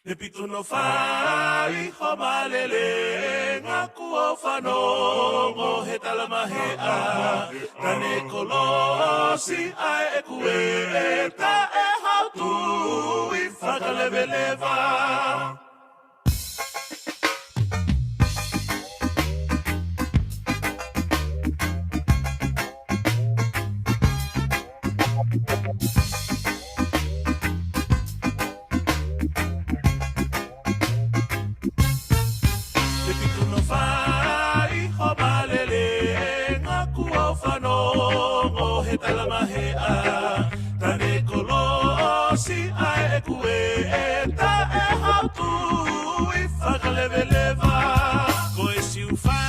Te pitu no fai homalele ngaku o whanongo he talamahea Tane kolosi ai e kue e ta e hautu I whakalewelewa Talamahea, tane kolosi ai e kue e ta e hautu I whakalewelewa Ko e siuwha,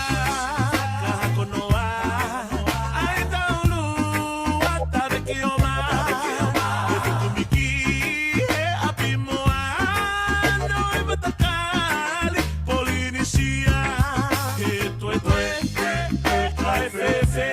ka hakonoa Ai taulu, atare ki o ma E wikumiki, he api moa No e watakali, Polinisia He toe toe, kai fefe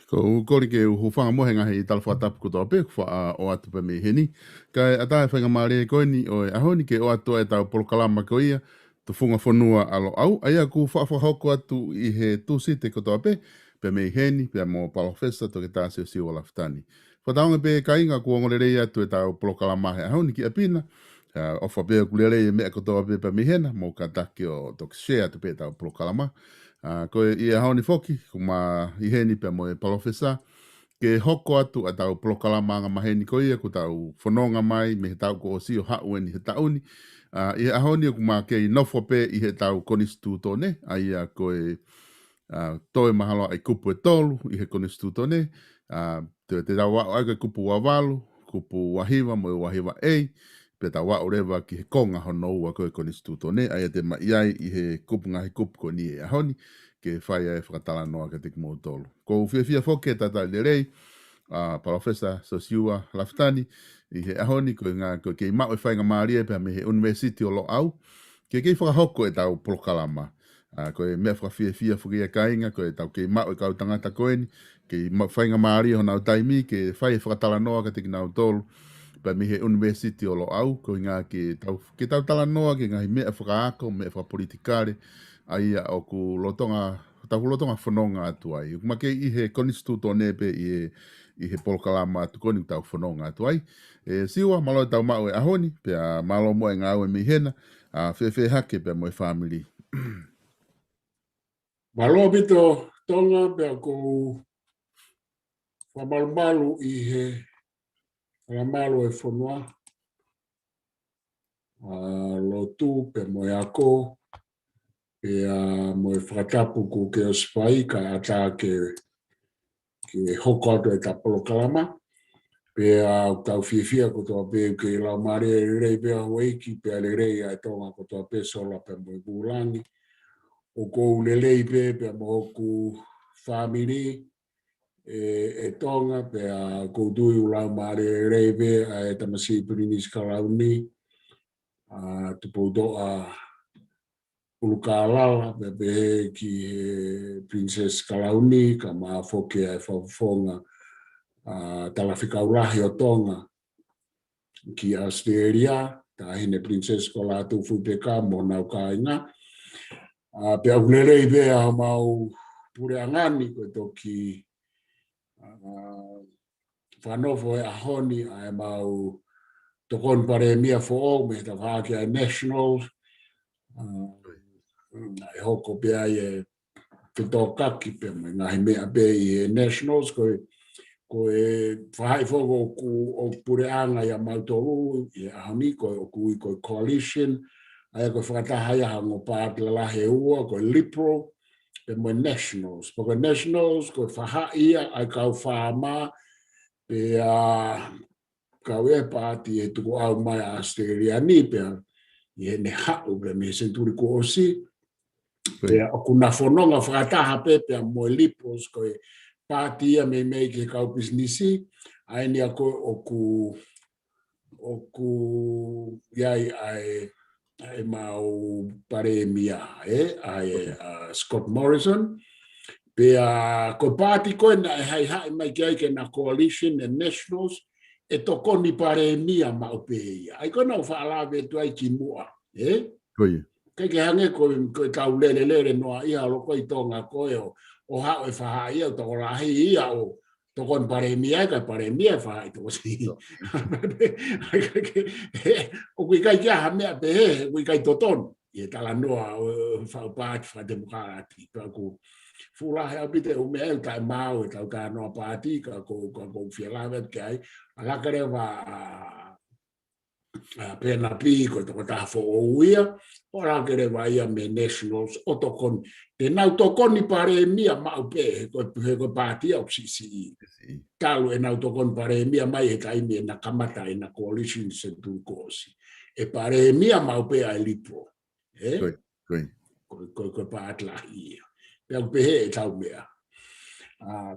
Ko kori ke ho whanga mohenga hei talwhatapu ko tō pe wha o atu pa me heni. Kai atahe whainga maare koe ni o e ahoni ke o atu e tau polokalama ko ia tu whunga whanua alo au. Aia ku whawhako atu I he tūsite ko tō pe me heni, pe mo palofesta to ke tāsio siwa laftani. Whataonga pe ka inga ku ongorerei atu e tau polokalama he ahoni ki apina. O whapea kulerei e mea ko tō pe me hena, mo ka taki o tok share tu pe tau polokalama. Ko I haoni foki, kuma I heni pe mo e palofesa, ke hoko atu a tau polokalama nga maheni ko ia, ku tau whanonga mai, me he tau ko o sio hauen I he tauni. I haoni kuma ke I nofo pe I he tau konistu tōne, a ia ko e toe mahalo ai kupu e tolu, I he konistu tōne, te tau wao ai kupu wawalu, kupu wahiwa mo e wahiwa ei, pe ta wa orewa ki he konga hono ua koe konistu tōne, aia te maiai I he kupu ngahi kupu ko ni e ahoni, ke whaia e whakatala noa ke te kimo tolu. Ko whiawhia whoke tata le rei, Professor Sosiua Laftani, I he ahoni koe ngā koe kei mau e whainga maaria pe me he university o lo au, ke kei whakahoko e tau polokalama. Koe mea whakawhiawhia whukia kainga, koe tau kei mau e kau tangata koe ni, kei whainga maaria ho nau taimi, ke whai e whakatala noa ke te kinau tolu, pa me he university o lo au, ko ngā ke tau tala noa ke ngā mea whakaako, mea whakapolitikare, ai o ku lotonga tahulotonga whanonga atu ai. Kuma ke i he konistuto nepe i he polokalama atu koni tau whanonga atu ai. Siwa, malo tau mau e ahoni, pia malo mo e ngā ue mihena, whewhe hake pia mo e family. Malo pito tonga pia ko whamalumalu i he whamalo e whanua. Lotu pe mo e ako, pia mo e whakatapu ko ke o spai ka ata ke hoko atu e tapolo kalama. Pea tau whiwhia ko toa pe ke lau mare rei pea weiki pea le rei ai tonga ko toa pe sola pe mo i bulangi. O kou le lei pea mo ku family e tonga pea kou tui u lau mare rei pea e tamasi Pirinis Kalauni. Tupo doa Ulukalala pea pe ki Princess Kalauni ka maa foke ai whawfonga talawhikaurahi o tonga ki Australia, ta hine Princess ko la tu futeka mo nau kainga. Pea ulelei pea mau pure angani ko toki whanofo e ahoni ai mau tokon pare mia fo o me ta whaki ai nationals. E hoko pea e whitokaki pea me ngahi mea pea i nationals ko e whahai whoko o pureanga i a mautolu i ahoni ko i coalition ai ko whakatahai aha ngō pātila lahe ua ko Liberal pe mo nationals. Poko nationals ko whahai ia ai kau whāma pe kau e pāti e tuku au mai a Australia ni pea i he ne hau pe me senturi ko osi. Pea o kuna whanonga whakataha pe mo Liberals ko e pāti ia me mei ke kau pisnisi, ai ni ako oku iai ai mau pare mia, ai Scott Morrison. Pea ko pāti ko na hai mai ke ai ke na coalition and nationals, e toko ni pare mia mau pe ia. Ai ko na whaalawe tu ai ki mua, Koe. Kei ke hange ko tau lele noa ia loko i tonga koe o hao e whaha ia o toko rahi ia o toko ni pare mia ka pare mia whaha i toko si. O kui kai kia ha mea pe he, kui kai toton. I e tala noa o whao pāti wha demokrati. Pea ko fulahe au pite o mea el kai mau e tau ka noa pāti ka ko whialawe ke ai. Alakare wa pena pi ko toko taha fo o uia. O rakere wa ia me nationals o tokon. Te nau tokon ni pare mia mau pe ko pāti au CCE. Talu e nau tokon pare mia mai he kai me na kamata e na coalition se tu kosi. E pare mia mau pe ai lipo. Ko pātla ia. Pea pe he e tau mea.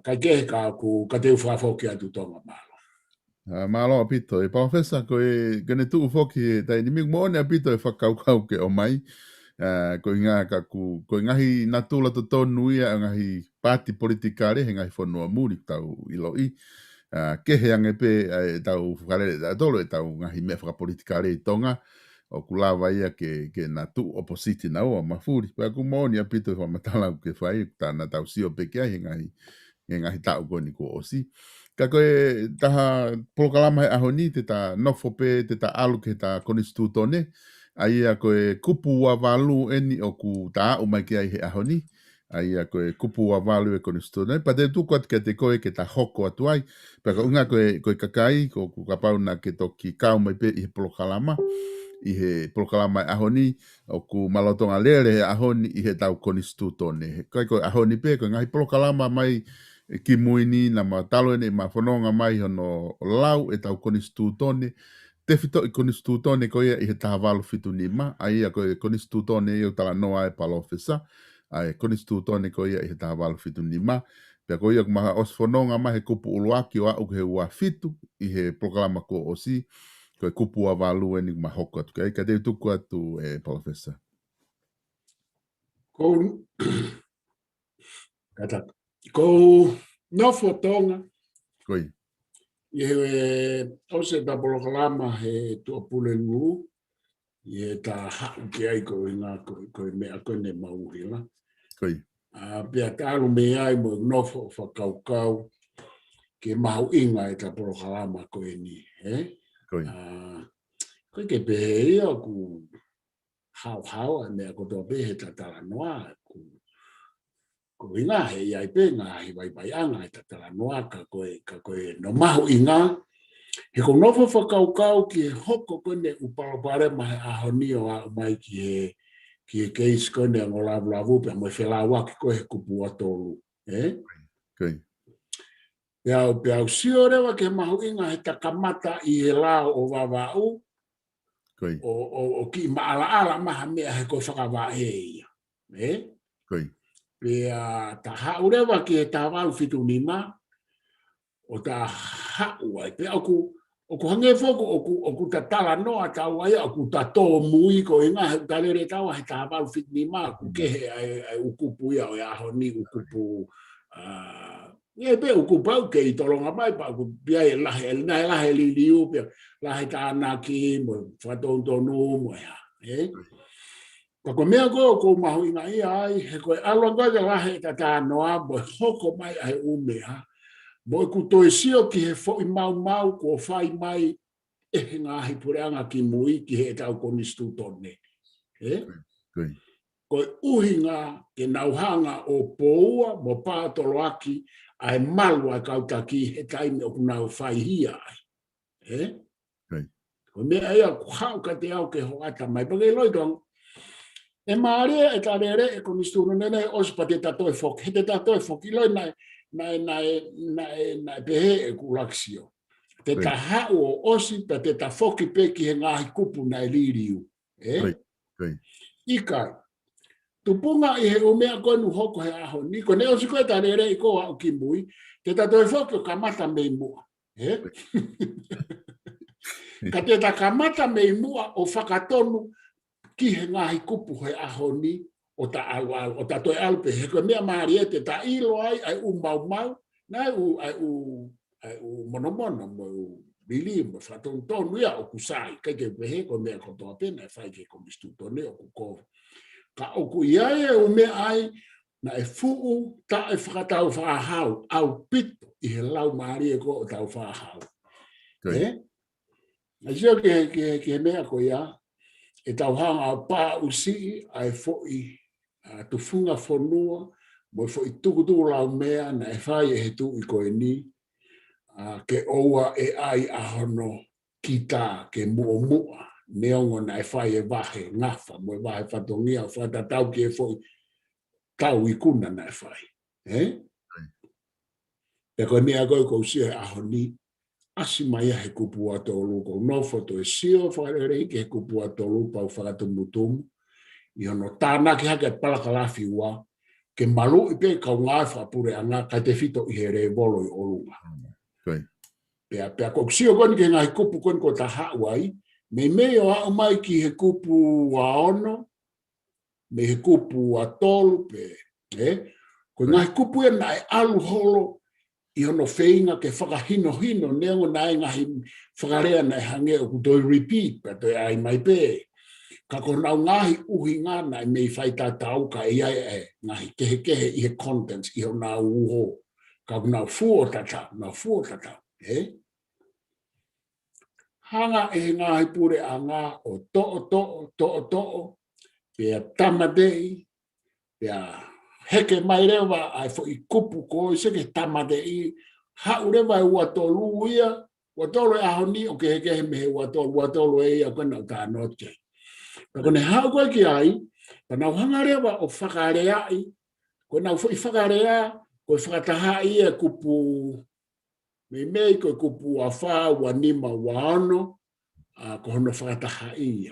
Kai ke ka ku ka te uwhafoki atu tonga malo. Malo apito e profesa ko e gane tu foki tai ni mo ne apito e whakaukau ke o mai ko inga ka ko ngahi natula to tonu ia ngahi party politikare he ngahi fonua muri tau ilo i ke he ange pe tau fukare da tolo e tau ngahi me whaka politikare i tonga o kulava ia ke natu opposite na o mafuri pa ku mo ni apito e whamatala ke whai tana tau sio pe kia he ngahi tau ko ni ko osi. Ka koe taha polokalama he ahoni te ta nofope, te ta alu ke ta konistutone, aia koe kupu wa walu eni o ku ta au mai ke ai he ahoni, aia koe kupu wa walu e konistutone, pa te tukuat ke te koe ke ta hoko atu ai, pa ka unga koe kakai, ko kapauna ke toki kau mai pe i he polokalama, i he polokalama e ahoni, o ku malotonga lere he ahoni i he tau konistutone. Koe ahoni pe, koe ngahi polokalama mai, ki muini na matalo ene ma whanonga mai hono lau e tau konistutone. Te whito i konistutone ko ia i he taha walu whitu ni ma. A ia ko e konistutone i o tala noa e palofesa. A e konistutone ko ia i he taha walu whitu ni ma. Pea ko ia kumaha os whanonga mai he kupu uluaki o au he ua whitu i he proklama ko osi. Ko e kupu a walu eni ma hoko atu. Ka te tuku atu e palofesa. Ko nofo tonga. Koi. I he ose ta polokalama he tua pule ngu. I he ta hau ke ai ko i ngā ko mea ko ne mauhila. Koi. Pia talu me ai mo nofo whakaukau ke mahu inga e ta porokalama ko e ni. Koi. Koe ke pehe ia ku hau a mea ko tō pehe ta tala noa. Ko inga he iai pe ngā he vai anga e ta tala noa ka koe no mahu inga. He ko nofo whakaukau ki he hoko kone upalapare mahe ahoni o a mai ki he keis kone a ngolavu pe mo whelawa ki koe he kupu atolu. Koi. Pea sio rewa ke mahu inga he takamata i he lao o wawau. Koi. O ki maala maha mea he koe whakawa ia. Koi. Pea ta hau rewa ki he tāwalu fitu nima. O ta hau ai. Pea oku hange foko oku ta tala noa tau ai. Oku ta tō mui ko inga he tarere tawa he tāwalu fitu nima. Ku kehe ai ukupu ia o ahoni ukupu. Ia pe ukupau ke i tolonga mai pa ku pia e lahe liliu pia lahe tānaki mo whatontonu mo ia. Ka ko mea ko mahu inga ia ai he koe alonga ke lahe ta tānoa mo hoko mai ai umea mo ku toi sio ki he fo i mau ko whai mai e he ngahi pureanga ki mui ki he tau konistu tone. Koe uhinga ke nauhanga o poua mo pātolo aki ai malu ai kautaki he taime o kunau whai hia ai. Ko mea ea hau ka te au ke hoata mai. Pake loi tong, e maare e tarere e konisturu nene ospa te tatoe foki. He te tatoe foki loi nai pehe e kulaksio. Te ta hau o osi pa te ta foki peki he ngahi kupu nai liriu. Ikai. Tupunga i he umea konu hoko he aho. Niko ne osi koe tarere i koa o ki mui. Te tatoe foki o kamata mei mua. Ka te ta kamata mei mua o whakatonu ki he ngahi kupu he aho ni o ta alu o ta toi alpe. He koe mea maari e te ta ilo ai mau. Nai u monomono mo u bili mo whatonu ia o kusai. Kai ke pehe koe mea kotoa pena e whai ke komistu tone o kukovu. Ka oku iae o me ai na e fuu ta e whakatau whaahau au pito i he lau maari e ko o tau whaahau. Na sio ke mea ko ia e tau hanga pā usi ai foi tufunga whanua mo foi tukutuku lau mea na e whai e he tu i koe ni ke oua e ai ahono ki tā ke mua. Neongo na e whai e wahe ngafa, mo e wahe whatongia, whata tau ki e whoi tau i kuna na e whai. E koe mea koe kou sia e aho ni, asi mai he kupu atolu, kou nofo to e sio whaerei ke he kupu atolu pau whakatumutumu, i hono tāna ki hake palakalafi ua, ke malu i pe kau ngai whapure anga, kai te whito i he re volo i olunga. Pea kou sio koni ke ngai kupu koni ko ta hauai, me o au mai ki he kupu a ono, me he kupu a tolu pe, ko ngahi kupu e na e alu holo i hono whainga ke whakahino neongo na e ngahi whakarea na e hange o kutoi repeat, pa toi ai mai pe. Ka ko nau ngahi uhi ngā na e mei whaita tau ka e ai ngahi kehe i he contents i hona uho. Ka ko nau fuo tatau, Hanga e ngahi pure a ngā o to'o, pia tamadei, pia heke mai rewa ai fo i kupu ko se ke tamadei, hau rewa e uatolu ia, uatolu e aho ni o ke heke he mehe uatolu e ia kona o tā noche. Kone hau koe ki ai, pa nau hanga rewa o whakarea ai, koe nau fo i whakarea, koe whakataha ia kupu, mei koe kupu a wha, ua nima, ua ano, ko hono whakataha ia.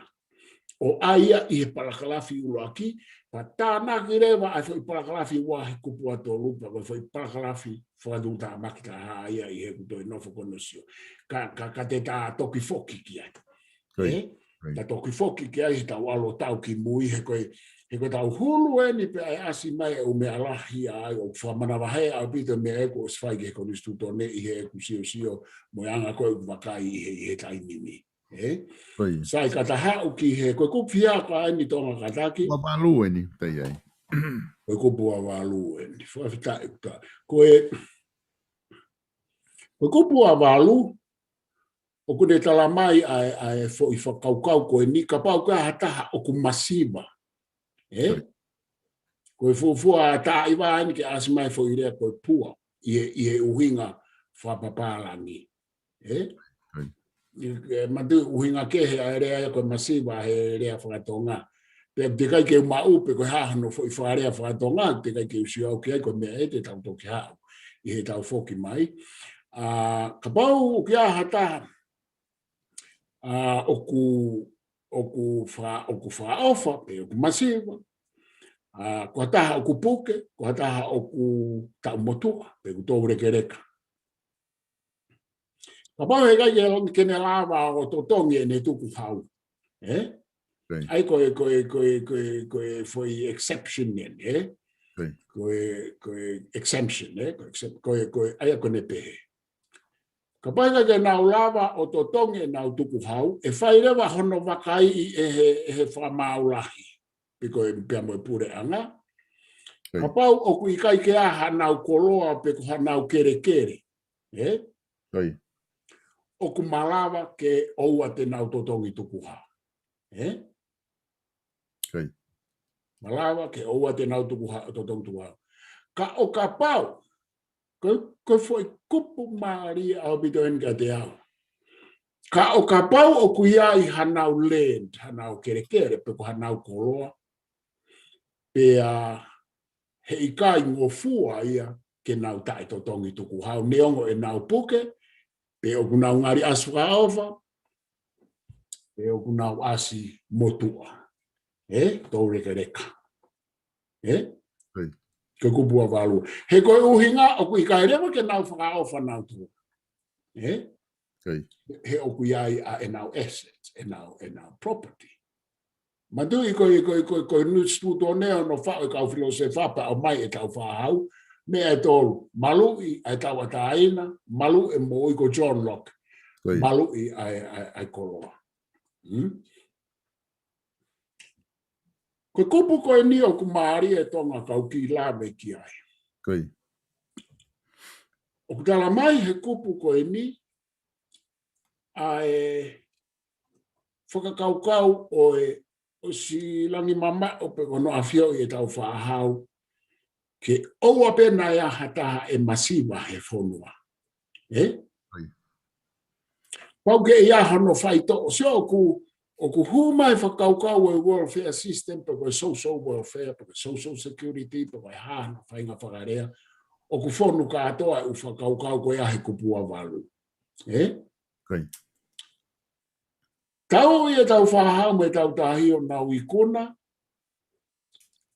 O aia i he palakalafi uloaki, pa tāna ki rewa ai fo i palakalafi ua he kupu ato lupa, koe fo i palakalafi whakadunta makita ha ia i he kutoi nofo konosio. Ka te tā toki foki ki ai. Ta toki foki ki ai he tau alo tau ki mui he koe tau hulu e ni pe ai asi mai e ume alahi ai o whamanawa hea au pito mea eko o swaige he konistu tone i he eku sio mo anga koe wakai i he taimimi. Sai kata hau ki he koe kupia ka ai ni tonga kataki. Wapalu e ni tei ai. Koe kupua walu eni. Whawhita uta. Koe kupua walu, o kune tala mai ai fo i whakaukau koe ni ka pau ka hataha o ku masiva. Koe fufua ta iwa ani ke asimai fo i rea koe pua. Ie uhinga whapapalangi. Matu uhinga kehe a rea koe masiva he rea whakatonga. Te kai ke maupe koe hahano fo i wharea whakatonga, te kai ke usiau ke ai koe mea e te tau toki hao. I he tau whoki mai. Ka pau kia hataha oku whaofa pe oku masiva. Ko hataha oku puke, ko hataha oku tau motua pe ku tō reke reka. Ka pau he kai ke kene lawa o totongi e ne tuku hau. Ai koe foi exception nen, koe exemption, koe ai koe ne pehe. Ka paika ke nau lava o totongi e nau tuku hau, e whairewa hono wakai e he whamaulahi. Piko e pia moe pure anga. Ka pau o kui kai ke aha nau koloa pe ko nau kere kere. O ku malawa ke oua te nau totongi tuku hau. Malawa ke oua te nau tuku hau. Ka o ka pau, ko foi kupu maari au bito en ka te au. Ka o ka pau o kuia i hanau land, hanau kere kere, pe ko hanau koloa. Pe he ikai ngofua ia ke nau tae totongi tuku hau. Neongo e nau puke, pe o kunau ngari asuka aofa, pe o kunau asi motua. Tau reka reka. Ke kupua walu. He koe uhinga, o kui kai rewa ke nau whakaofa nau tu. He o kui ai a e nau assets, e nau property. Matu i koe nutstu tō neo no whao e kau whilo se whapa o mai e tau whahau. Me e tōru, malu i ai tau ataina, malu e mo i ko John Locke. Malu i ai koloa. Koe kupu koe ni o ku maari e tonga kau ki la me ki ai. O ku tala mai he kupu koe ni a e whakakaukau o si langi mama o pe kono awhio i e tau whaahau ke oua pena ia hataha e masiva he whonua. Pau ke ia hano whaito o sio o ku huma e whakaukau e welfare system, pe koe social welfare, pe koe social security, pe koe hana whainga whakarea, o ku whonu katoa e u whakaukau koe ahe kupua walu. Tau i e tau whahau me tau tahi o nau i kuna,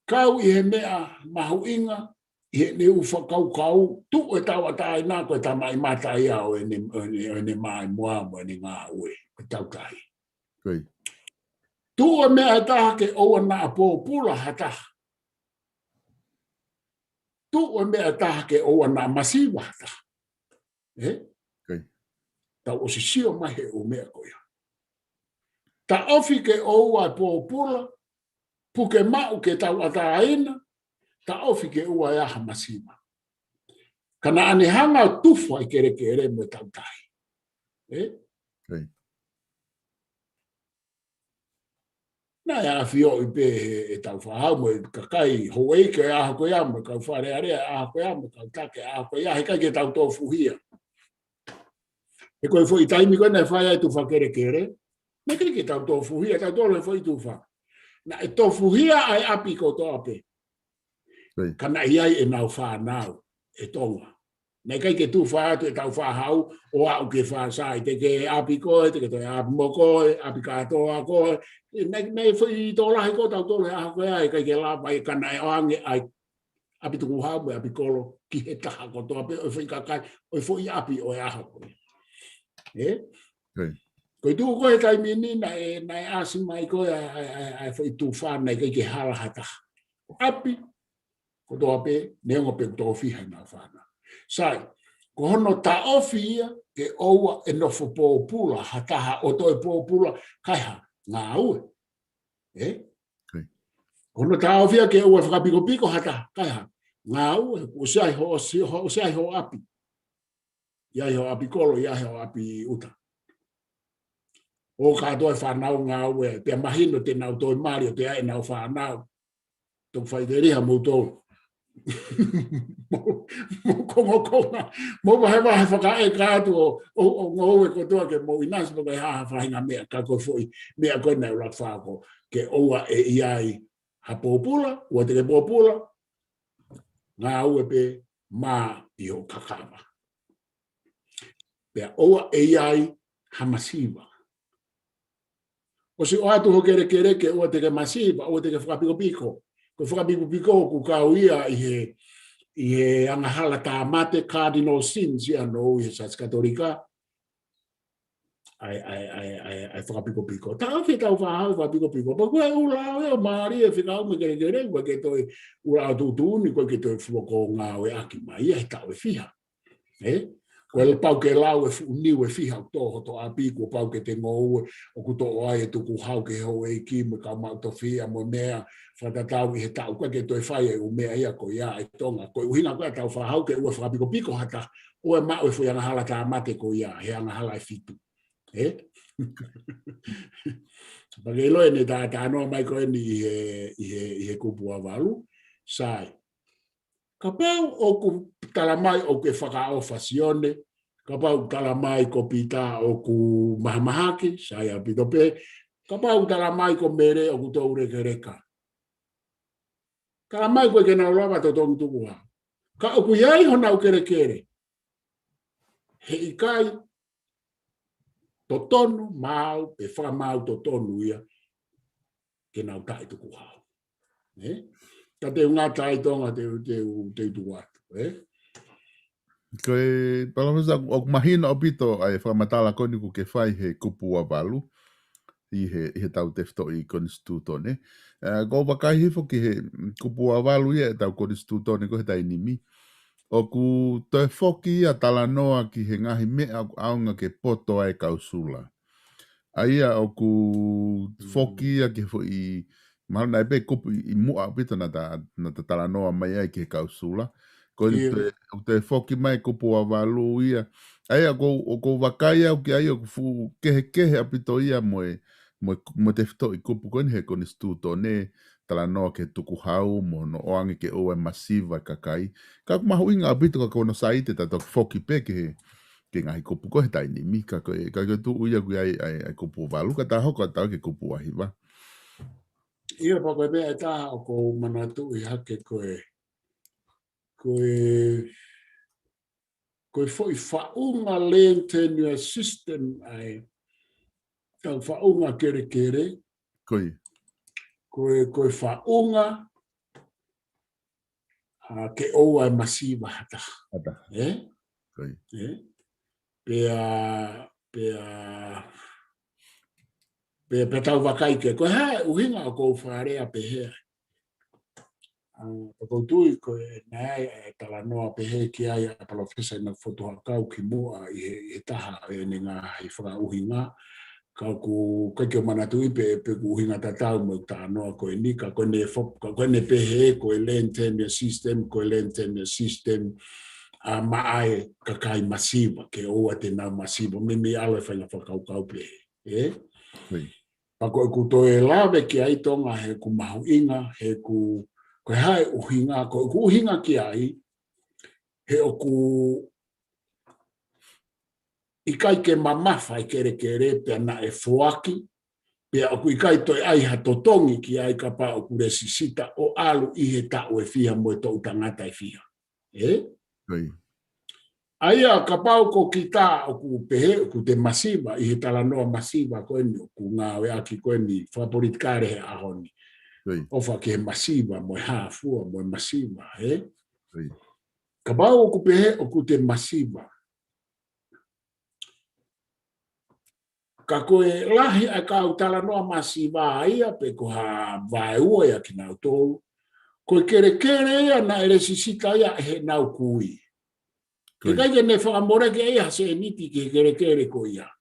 kau i he mea mahu inga, i he ne u whakaukau, tu e tau atai nā koe tamai mata ia o e ne mai mua mo e ne ngā ue, koe tau tahi. Tu e mea taha ke oua nā pōpula hataha. Tu e mea taha ke oua nā masiwa hataha. Tau o si sio mahe o mea koea. Ta ofi ke oua pōpula, puke mau ke tau ataina, ta ofi ke oua iaha masiwa. Kana ane hanga tufa i kere kere me tau tahi. Nā ia whio i pē e tau whahau mo e kakai hoi ke aha koe ama, kau whare area aha koe ama, kau take aha koe aha, he kai ke tau tō fuhia. E koe fo i taimi koe nei whai ai tu whakere kere, me kere ke tau tō fuhia, tau tō le fo i tu wha. Nā e tō fuhia ai api ko tō ape. Kana i ai e nau whanau, e tonga. Nei kai ke tu wha atu e tau whahau, o au ke whasai, te ke api koe, te ke toi api mo koe, api katoa koe, nei fui tō lahi ko tau tō le aha koe ai, kai ke lapa i kana e oange ai, api tuku hau me api kolo, ki he taha ko tō api, o fui kakai, o fui api o e aha koe. Koe tu koe taimi ni, nai asi mai koe, ai fui tu whanai, kai ke hala hataha. Api, ko tō api, neongo pe tō whiha nā whana. Sai, ko hono ta ofi ia ke oua e nofo pōpula, hataha o toi pōpula, kaiha, ngā ue. Ono tau fia ke ua whakapiko hata, kaiha. Ngā ua, usai ho api. Iai ho api kolo, iai ho api uta. O katoa whanau ngā ua, te mahino te nau toi mari, o te ai nau whanau. Tō whaideriha mō tō. Mō wahe whakae kātu o ngōwe kotoa ke mō inasi mō kai haha whahinga mea, ka koe fwoi, mea koe nei ula whāko, ke oua e iai ha pōpula, ua te ke pōpula, ngā ue pe mā i o kakawa. Pea oua e iai ha masiva. O si o atu ho kere ke ua te ke masiva, ua te ke whakapiko. Ko whakapiko ku kau ia i he angahala tā mate cardinal sins ia no i he Church Katolika. Ai whakapiko. Tā whi tau whahau whakapiko. Pa koe ula o maari e whikau me kere, koe ke toi ula o tūtūni, koe ke toi whuako ngā oe aki mai, ia he tau e whiha. Koe le pau ke lau e uniu e whiha o tōho to apiku, pau ke te ngō o kuto o ai e tuku hau ke ho e ki me ka mau to whia mo mea, whatatau i he tau, koe ke toi whai e u mea ia ko ia e tonga. Koe uhina koe tau whahau ke ua whakapiko hata, ua mau e whi angahala tā mate ko ia, he angahala e whitu. Pake loe ne tā anoa mai koe ni i he kupua walu, sai. Ka pau o ku talamai o ke whakaofasione, ka pau talamai ko pita o ku mahamahaki, sai a pitope, ka pau talamai ko mere o ku tau reka. Talamai koe ke naulawa to tongu tukuha. Ka o ku iai hona o kere. He ikai to tonu mau, e whamau to tonu ia, ke nau tai tukuha. Ka te unga tai tonga te tuatu. Koe, palamasa, o mahina o pito ai whamatala koni ku ke whai he kupu a walu i he tau tefto i konstitutone. Ko wakai hifo ki he kupu a walu ia e tau konstitutone ko he tai nimi. O ku toi whoki ia talanoa ki he ngahi mea aunga ke poto ai kausula. Aia o ku whoki ia ke fo i mahana e pe kupu i mua pito na ta talanoa mai ai ke kausula. Ko te whoki mai kupu a walu ia. Aia ko wakai au ki ai o ku kehe apito ia mo te whito i kupu koni he konstitutone talanoa ke tuku hau mo no oangi ke oe masiva kakai. Ka mahu inga apito ka kono saite ta toki whoki pe ke ngahi kupu ko he taini mi ka koe tu uia kui ai kupu walu ka ta hoko tau ke kupu ahiwa. Ia pa koe mea e taha o ko manatu i hake koe foi whaunga land tenure system ai tau whaunga kere. Koe whaunga ke oua e masiva hata. Pea tau wakai ke. Koe hae uhinga o kou wharea pehea. Ko tui ko nai talanoa pehe ki ai a professor na foto kau ki mua i taha e nga i whaka uhinga ka ku ke manatu i pe uhinga tatau mo tanoa ko nika ko ne pehe ko land tenure system a mai ka kai masiva ke o te na masiva me ale whakau pehe pa ko to e lave ki ai tonga he ku mahu inga he ku ko hai uhinga ko uhinga ki ai he o ku ikai ke mamafa i kere pe na e fuaki pe o ku ikai to ai ha totongi ki ai ka pa o ku resisita o alu i he ta o e fia mo to utangata e fia ai a ka pa o ko kita o ku pehe ku te masiva i he talanoa masiva ko ni ku nga we aki ko ni favorite he ahoni ofa ke masiva mo hafua mo masiva ka ba o ku pehe o ku te masiva ka koe lahi a ka utala noa masiva ia pe ko ha vai ua ia ki nau tōu ko kere ia na eresisita ia he nau kui ke kai ne whakamore ke ia se niti ke kere ko ia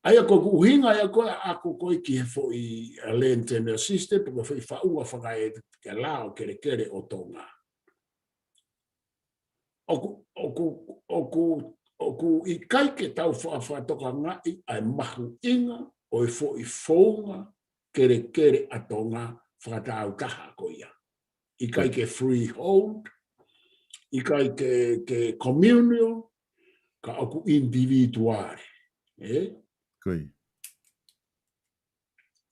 Aia ko kuhinga ia ko ako ko ki fo I lenten system ko foi fa ua fa e ke lao kere o tonga. Oku I kai ke tau fa toka ngai ai mahu inga o fo I fonga kere a tonga fa tau taha ko ia. I kai ke freehold, I kai ke communal, ka oku individuale. Koi.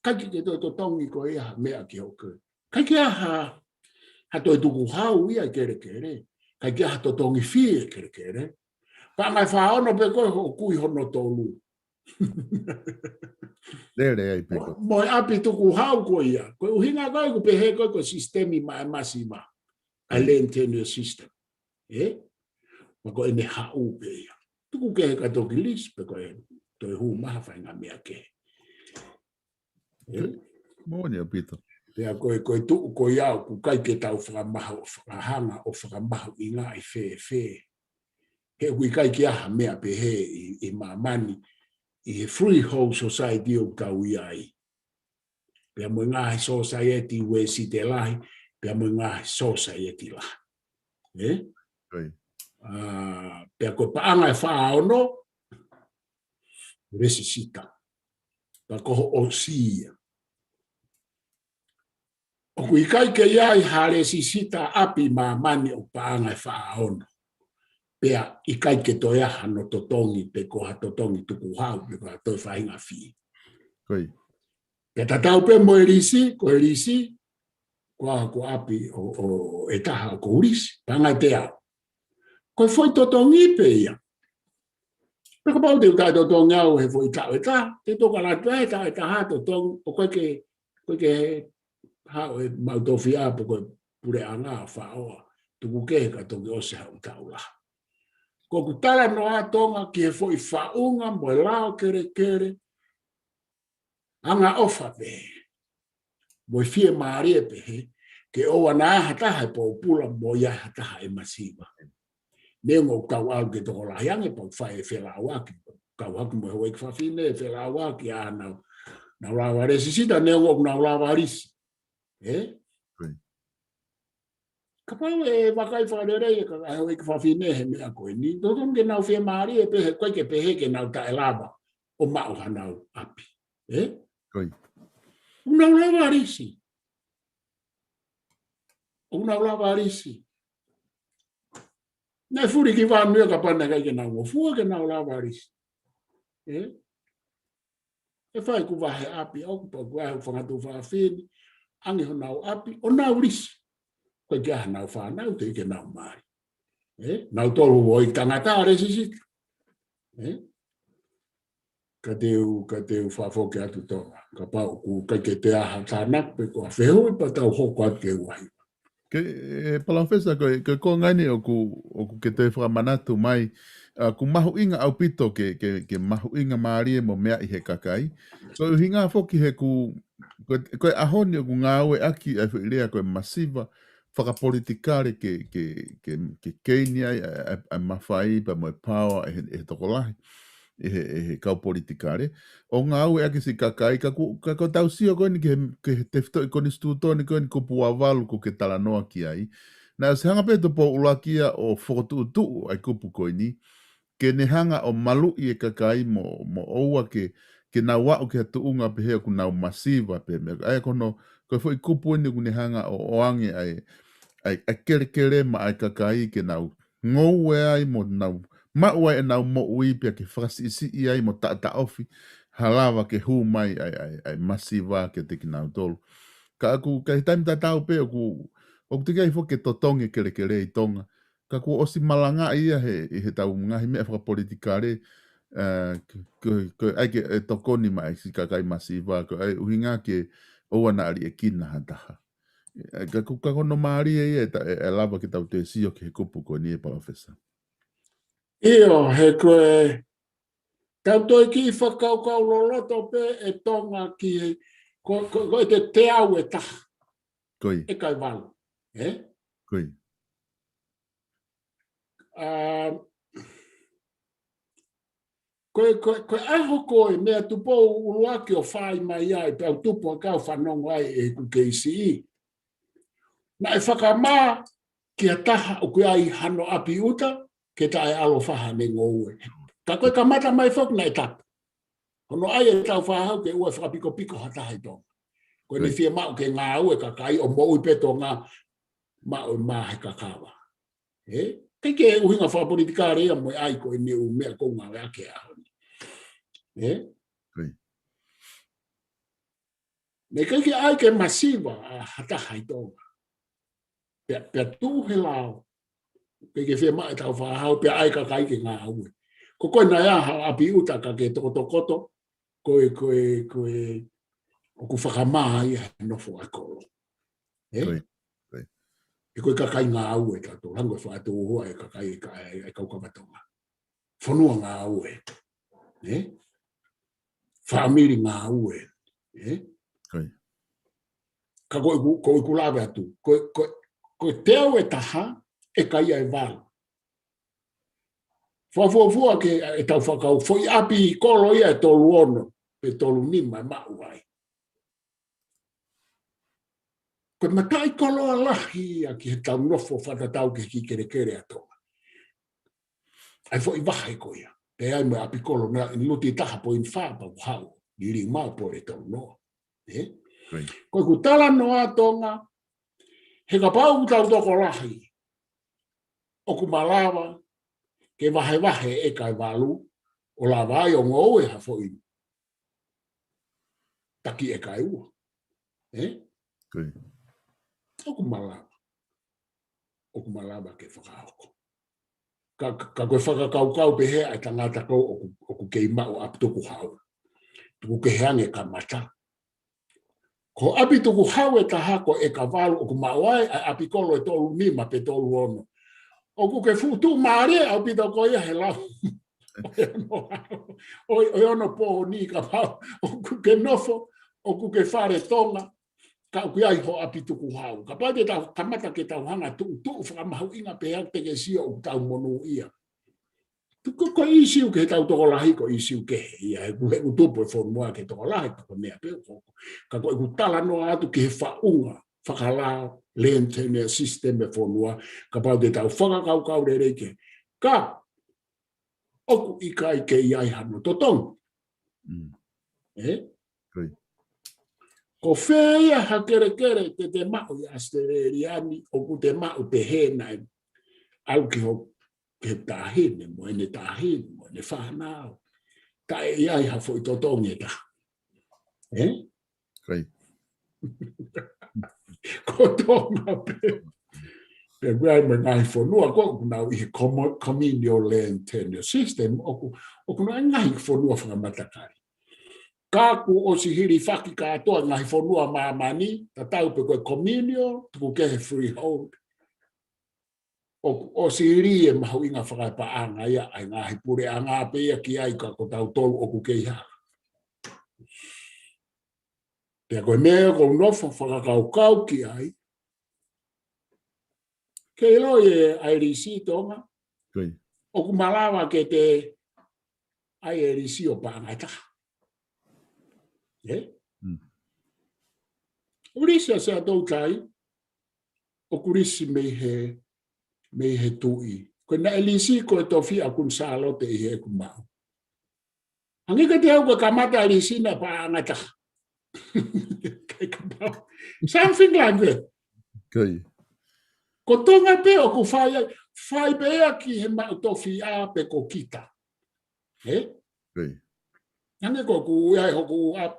Kaki ke to tongi ko ia mea ki hoku. Kaki ha to tuku hau ia kere. Kaki ha to tongi fie kere. Pa mai fa ono pe ko kui hono tolu. Lere ai peko. Moi api tuku hau ko ia. Ko uhinga ko pe he ko sistemi masima. Alentenu system. Ko ene hau pe ia. Tuku ke ka to gilis pe ko to hu ma fa nga mea ke. Moni apito. Pea koe tuku ko ia ku kai ke tau whakamaha o whakahanga o whakamaha I ngā I whē. He kui kai ke aha mea pe he I mamani I he freehold society o tau ia ai. Pea mo ngā society we si te lahi, pea mo ngā society la. Pea koe paanga e whaono, resi sita. Pa koho o siia. O kui kai ke iai hare si sita api mamani o paanga e whaono. Pea I kai ke toi aha no totongi, pe ko ha totongi tuku hau, pe ko ha toi whainga fi. Koi. Pea tatau pe mo erisi, ko api o e taha o ko urisi, paanga te au. Ko foi totongi pe ia. Pe ko pau te utai totongi au he foi tau e ta, te toka la tua e ta ha totongi, o koe ke hao e mautofi a po koe pure anga a whaoa, tuku ke ka toki o se hau tau la. Ko kutala no a tonga ki he foi whaunga mo e lao kere, anga ofa pe mo I fie maari e pe he, ke oa na aha taha e po pula mo ia taha e masiva. Nengo kau au ke toko la hiange po whae e whela awaki, kau haku mo hoi kwhawhine e whela awaki a na ulawa resisita nengo na ulawa risi. Kapau e wakai whaerei ka hoi kwhawhine he mea koe ni, totong ke nau whea maari e pehe, koe ke pehe ke nau tae lava o mau hanau api. Koi. Una ulawa risi. Una ulawa risi. Nai furi ki whanua ka pana kai ke nau ngofua ke nau ulawa risi. E whai ku wahe api au pa ku ahu whangatu whawhini, angi ho nau api, o nau risi. Koe ke aha nau whanau te ike nau maari. Nau tolu o I tangata a resisita. Ka teu whawhoke atu tonga. Ka pau ku kai ke te aha tānak pe kua whehui pa tau hoko atu ke uahi. Ke palawhesa ko ngaini o ku ke te whakamanatu mai ku mahu inga au pito ke mahu inga maari mo mea I he kakai. Ko hinga whoki he koe ahoni o ku ngāwe aki e whilea koe masiva whakapolitikare ke Kenya a mawhai pa mo e pāua e tokolahi. E kau politikare. O ngā au e aki si kakai, ka ko tausio koe ni ke te whito I koni stūtoni koe ni ko puawalu ko ke talanoa ki ai. Nā se hanga pēto po ulakia o whokotu ai kupu koe ni, ke ne hanga o malu I e kakai mo oua ke nā wau ke tuunga pe hea ku nau masiva pe mea. Ai kono, koe fo I kupu ni ku ne hanga o oange ai kere ma ai kakai ke nau ngou e ai mo nau maua e nau mo ui pia ke whakasi I ai mo ta ofi halawa ke hu mai ai masiva ke te ki nau tolu. Ka aku, ka taimi ta tau pe o te kai fo ke totongi kere I tonga. Ka ku osi malanga ia he tau ngahi mea whakapolitikare ai ke tokoni mai si kakai masiva ko ai uhinga ke oua na ali e kina hataha. Ka kono maari e lava ke tau te sio ke he kupu ko ni e palawhesa. Io, he koe, tau toi ki whakaukau loloto pe e tonga ki ko te au e taha. Koi. E kai walu. Koi. Koe aho koe mea tupo uruaki o whai mai ai, pe au tupo a kau whanongo ai e ku KCE. Na e whakamā kia taha o kui ai hano api uta, ke tae alo whaha ne ngoue. Ka koe ka mata mai whok na e tapu. Hono ai e tau whahau ke ua whakapiko piko hatahi tonga. Koe ni whia mau ke ngā ue ka kai o mou i peto ngā mau mahe ka kawa. Kei ke uhinga whapolitikare ia moe ai koe ni u mea ko ngā ake aho. Me kei ai ke masiva a hataha i tonga. Pea tūhe lao. Kei ke whia mai tau whahau pea ai ka kai ke ngā ue. Ko koe na ia api uta ka ke tokotokoto. Koe o ku whakamā ia nofo a koro. E koe ka kai ngā ue tato. Rango wha ato hoa e ka kai e kaukamatonga. Whanua ngā ue. Whaamiri ngā ue. Ka koe kulawe atu. Koe teo e taha e kai ai wālu. Whafuafua ke e tau whakau. Foi api kolo ia e tolu ono. Pe tolu nima e mau ai. Koe matai kolo alahi a ki he tau nofo whatatau ke ki kere atonga. Ai foi waha e koia. Pe ai me api kolo na luti taha po in whapa hau. Niri mau po e tau noa. Koe ku tala noa tonga. He ka pau tau toko lahi. O ku malawa. Ke wahe e kai walu. O la vai o ngou e ha foi. Taki e kai ua. O ku malawa. O ku malawa ke whakaoko. Ka koe whakakau pe hea e tangata kou o ku keima o apitoku hau. Tuku ke heange ka mata. Ko apitoku hau e tahako e ka walu o ku mawai a apikolo e tolu nima pe tolu ono. O ku ke futu maare au pita ko ia he lau. O ono po ni ka pau. O ku ke nofo. O ku ke whare tonga. Ka ku ai ho apituku hau. Ka pau te tau kamata ke tau hanga tu whakamahau inga pe hau teke sio o tau monu ia. Ko isiu ke tau toko lahi ko isiu ke ia. Ku he utupo e whonua ke toko lahi ko mea pe. Ka koe ku tala noa atu ke he whaunga. Whakalao. Lentene system e whonua. Ka pau te tau whakakau re reike. Ka oku ikai ke iai hano totong. Ko whea ha kere te mau i Astereriani o ku te mau te hena au ki ho ke tahine mo ene tahine mo ene whanau. Ka e iai ha fo i totong e ta. Ko tonga pe. Pe wai me ngai whanua ko kunau i he communal land tenure system o kunau ngai whanua whangamatakari. Kaku o si hiri whaki katoa ngai whanua mamani, ta tau pe koe communal, tuku ke he freehold. O si hiri e mahu inga whakaipaanga ia, ai ngahi pure a ngā pea ki ai ka ko tau tolu o ku kei hara. Pea koe mea ko nofo whakakaukau ki ai, ke ilo e IRC tonga, o ku malawa ke te IRC o paangata. Urisi a sea tau tai, o kurisi me he tui. Koe na elisi ko e tofi a kun salo te i he kumau. Hangi ka te au ka kamata elisi na paangata. Something like that. Ko tonga pe o ku whai pe ea ki he mau tofi a pe ko kita. Hangi ko ku iai hoku a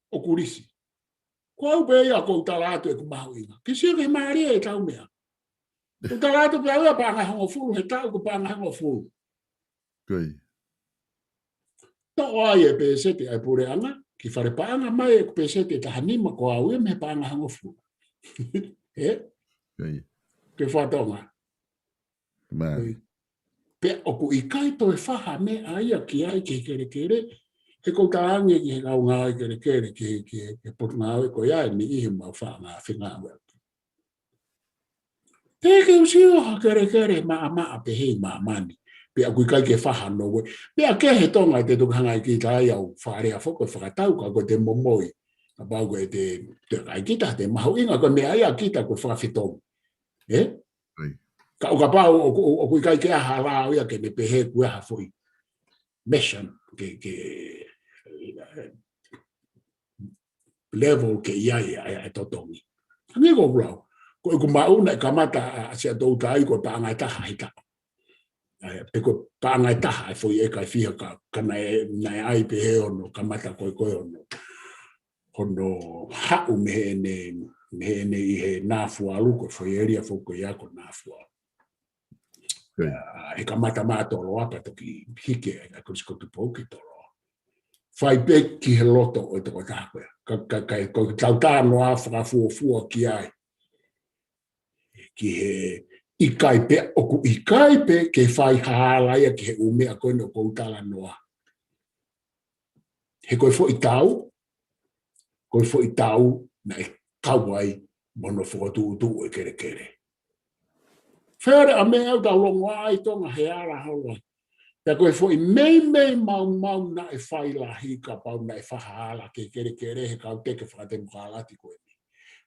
o kurisi. Ko au pe ea ko utalato e kumahu inga. Kisi o ke maaria e tau mea. Utalato pe au pa ngai hongo fulu, he tau ko pa ngai hongo fulu. To ai e pe sete ai pure anga, ki whare pa anga mai e pe sete tahanima ko au e me pa ngai hongo fulu. Ke whatonga. Pe o ku ikai to e whaha me aia ki ai ke kere. He kou taange ki he kau ngāi kere ke potu ngāwe ko iai ni ihi mau wha ngā whinga wea. Te ke usio ha kere maa pe hei maa mani. pe a kui kai ke whaha no we. Pe a ke he tonga te tukanga i ki tai au whaarea whoko whakatau ka ko te momoi. A pau koe te ai kita te mahu inga ko mea ia kita ko whakawhitonga. Ka uka pau o kui kai ke aha rao ia ke me pehe kue ha fui. Mission ke level ke iai ai totongi. Ngi ko blau. Ko ku mauna ka mata sia do tai ko ta ngai ta haita. Pe ko ta ngai ta ai foi e kai fia ka kana nai ai pe he ono ka mata ko ono. Kono ha me ne i he na fu alu ko foi area fo ko ya ko na fu. E ka mata mato lo apa to ki hike ka ko tu poki to. Fai pe ki he loto o to ka ko tauta no afra fu ki ai. Ki he ikai pe oku ikai pe ke fai hala ia ki he ume a koe no koutala noa. He koe fo i tau na e kawai mono fo tu e kere kere. Where a mea au tau longo ai tonga he ara haua. Pea koe fo i mei mau na e fai la hika pau na e whahala ke kere kere he kau teke whakate mukhalati koe.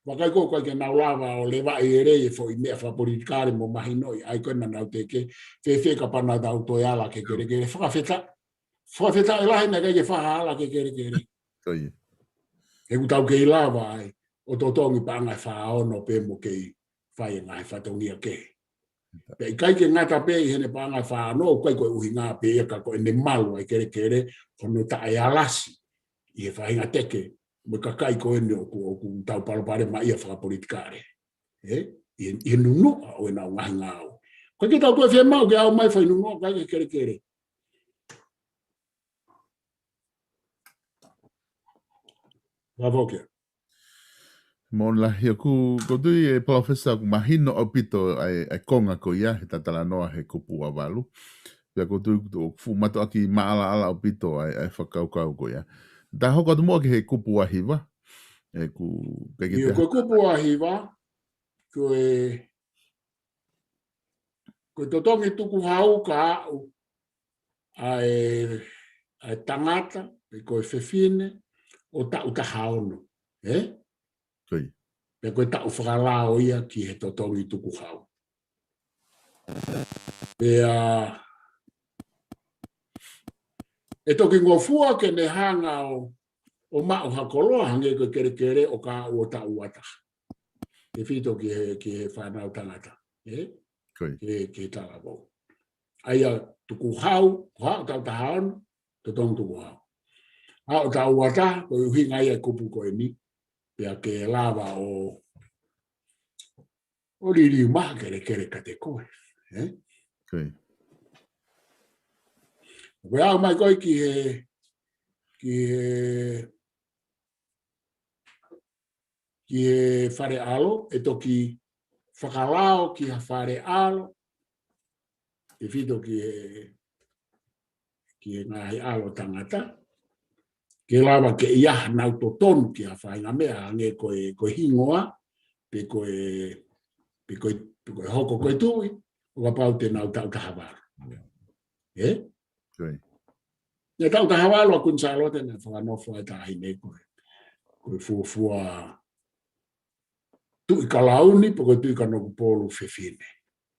Wakai ko ke na lava o lewa e re fo i mea fa politikare mo mahinoi ai ko na na teke fe ka pana da auto ala ke kere fa feta ela na ke fa ala ke kere Toi. E ku tau ke lava ai o to tongi panga fa ono pe mo ke fai ngai fa tongi ke pe kai ke ngata pe hene panga fa no ko uhinga pe ka ko ne malu ai kere kono ta ai alasi e fa inga teke mo kakai ko ene o ku tau pare mai ia fa politikare e nunu o na ngao ko ke tau ko fe mau ke au mai fa nunu ka ke kere bravo ke Mon la hia ku tui e professor ku mahino o pito ai konga ko ia he tatala noa he kupu avalu. Pea ko tui fu mato aki maala o pito ai whakaukau ko ia. Da hoko tu mua ki he kupu ahiwa. E ku Io ko kupu ahiwa ko totongi tuku hau ka au ai tangata ko fefine o ta haono. Toi. Pe koe tau whakalao ia ki he totongi tuku hau. E toki ngofua ke ne hanga o mao hakoloa hange ko kere o ka o ta uata. E fito ki he whanau tangata. Ke talabo. Aia tuku hau tau ta haono, totongi tuku hau. Hau ta uata, ko uhinga ia kupu koe ni. Pea ke lava o riri maha kere kate koe. Koe au mai koe ki he whare alo, e toki whakalao ki ha whare alo, e whito ki he ngahi alo tangata, ke lava ke ia nau to tonu ki ha whainga mea, ange koe hingoa, pe koe hoko koe tui, o ka pau te nau tau tahawaru. Ia tau tahawaru a kunsalote na whanofo e tahi ne koe fuafua tui kalauni, po koe tui kanoku polu fefine.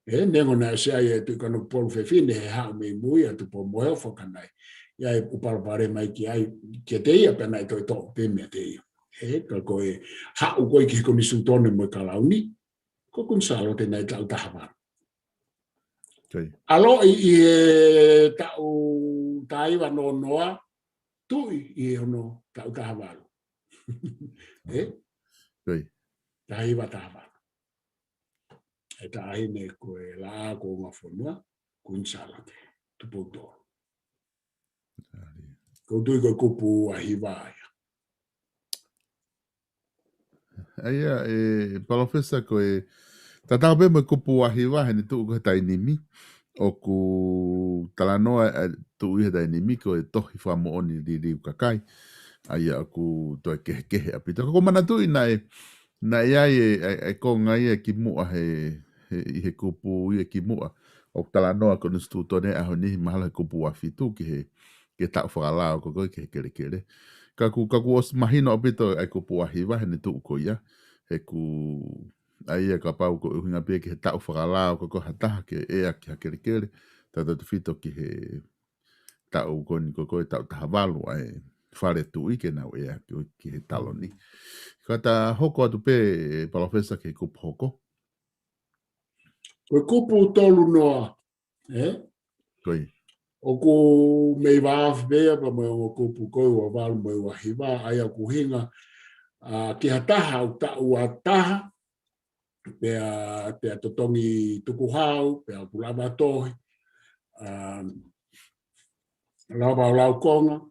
Nengo na sea ia tui kanoku polu fefine, he hao mei mui atu po moeo whakanai. Ia e upalapare mai ki ai, ki te ia pena i toi tō pēmea te ia. Ka koe hao koe ki koni sutone mo kalauni, ko kunsalote na i tau tahawaru. Alo i tau taiwa no noa, tui i ono tau tahawaru. Taiwa tahawaru. E tahine koe la ko ngawhonua, kunsalote, tupoto. Ko tui koe kupu ahiwa aia. Aia, professor koe, tatau pe mo kupu ahiwa hene tuu koe tainimi. O ku talanoa tu ia dai ni miko e tohi fa mo oni di kakai aia ku to ke apito ko mana tu na ia e ko ngai e ki mua he kupu ia ki mua o tala noa ko nustu tone a honi mahala kupu a fitu ki he tau whakalao ko koe ke kere kere. Kaku os mahino apito ai kupu a hiwa he ne tu ko ia. He ku ai ka pau ko uhinga pe ki he tau whakalao ko hataha ke ea ki ha kere kere. Tata tu fito ki he tau ko ni ko koe tau taha walu ai whare tu ike nau ea ki he talo ni. Kata hoko atu pe palofesa ke kupu hoko. Koe kupu tolu noa, Koi. o ko mei waaf bea pa mai o kupu koe wa walu mai wa hiwa ai a kuhinga ki hataha o ta ua taha pea totongi tukuhau, pea pulama tohi, lau lau konga,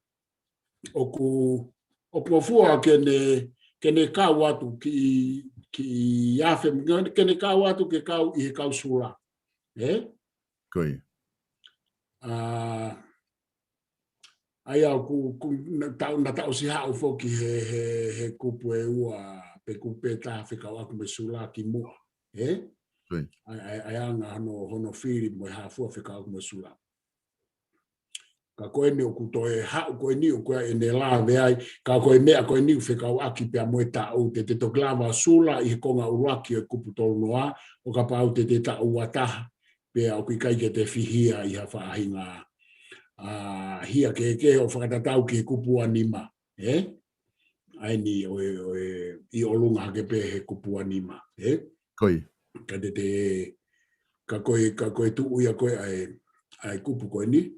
o ku fua kene kau atu ki afe, kene kau atu ke kau i he kau sula. Koi. Ai au na tau si hau foki he kupu e ua pe kupe ta fe kau aku me sula ki mua. Koi. Ai anga hono whiri mo ha fua fe kau me sula. Ka koe ni o kutoe hau koe ni o koe e ne la veai ka koe mea koe ni fe kau aki pe mo ta o te toklava sula i konga uraki e kupu tolu noa o ka pau te ta ua taha pe au ki kai ke te fihia i ha whaahinga hia ke o whakatatau ki kupu anima. Ai ni i olunga ke pe he kupu anima. Koi. Ka koe tu uia koe ai kupu koe ni.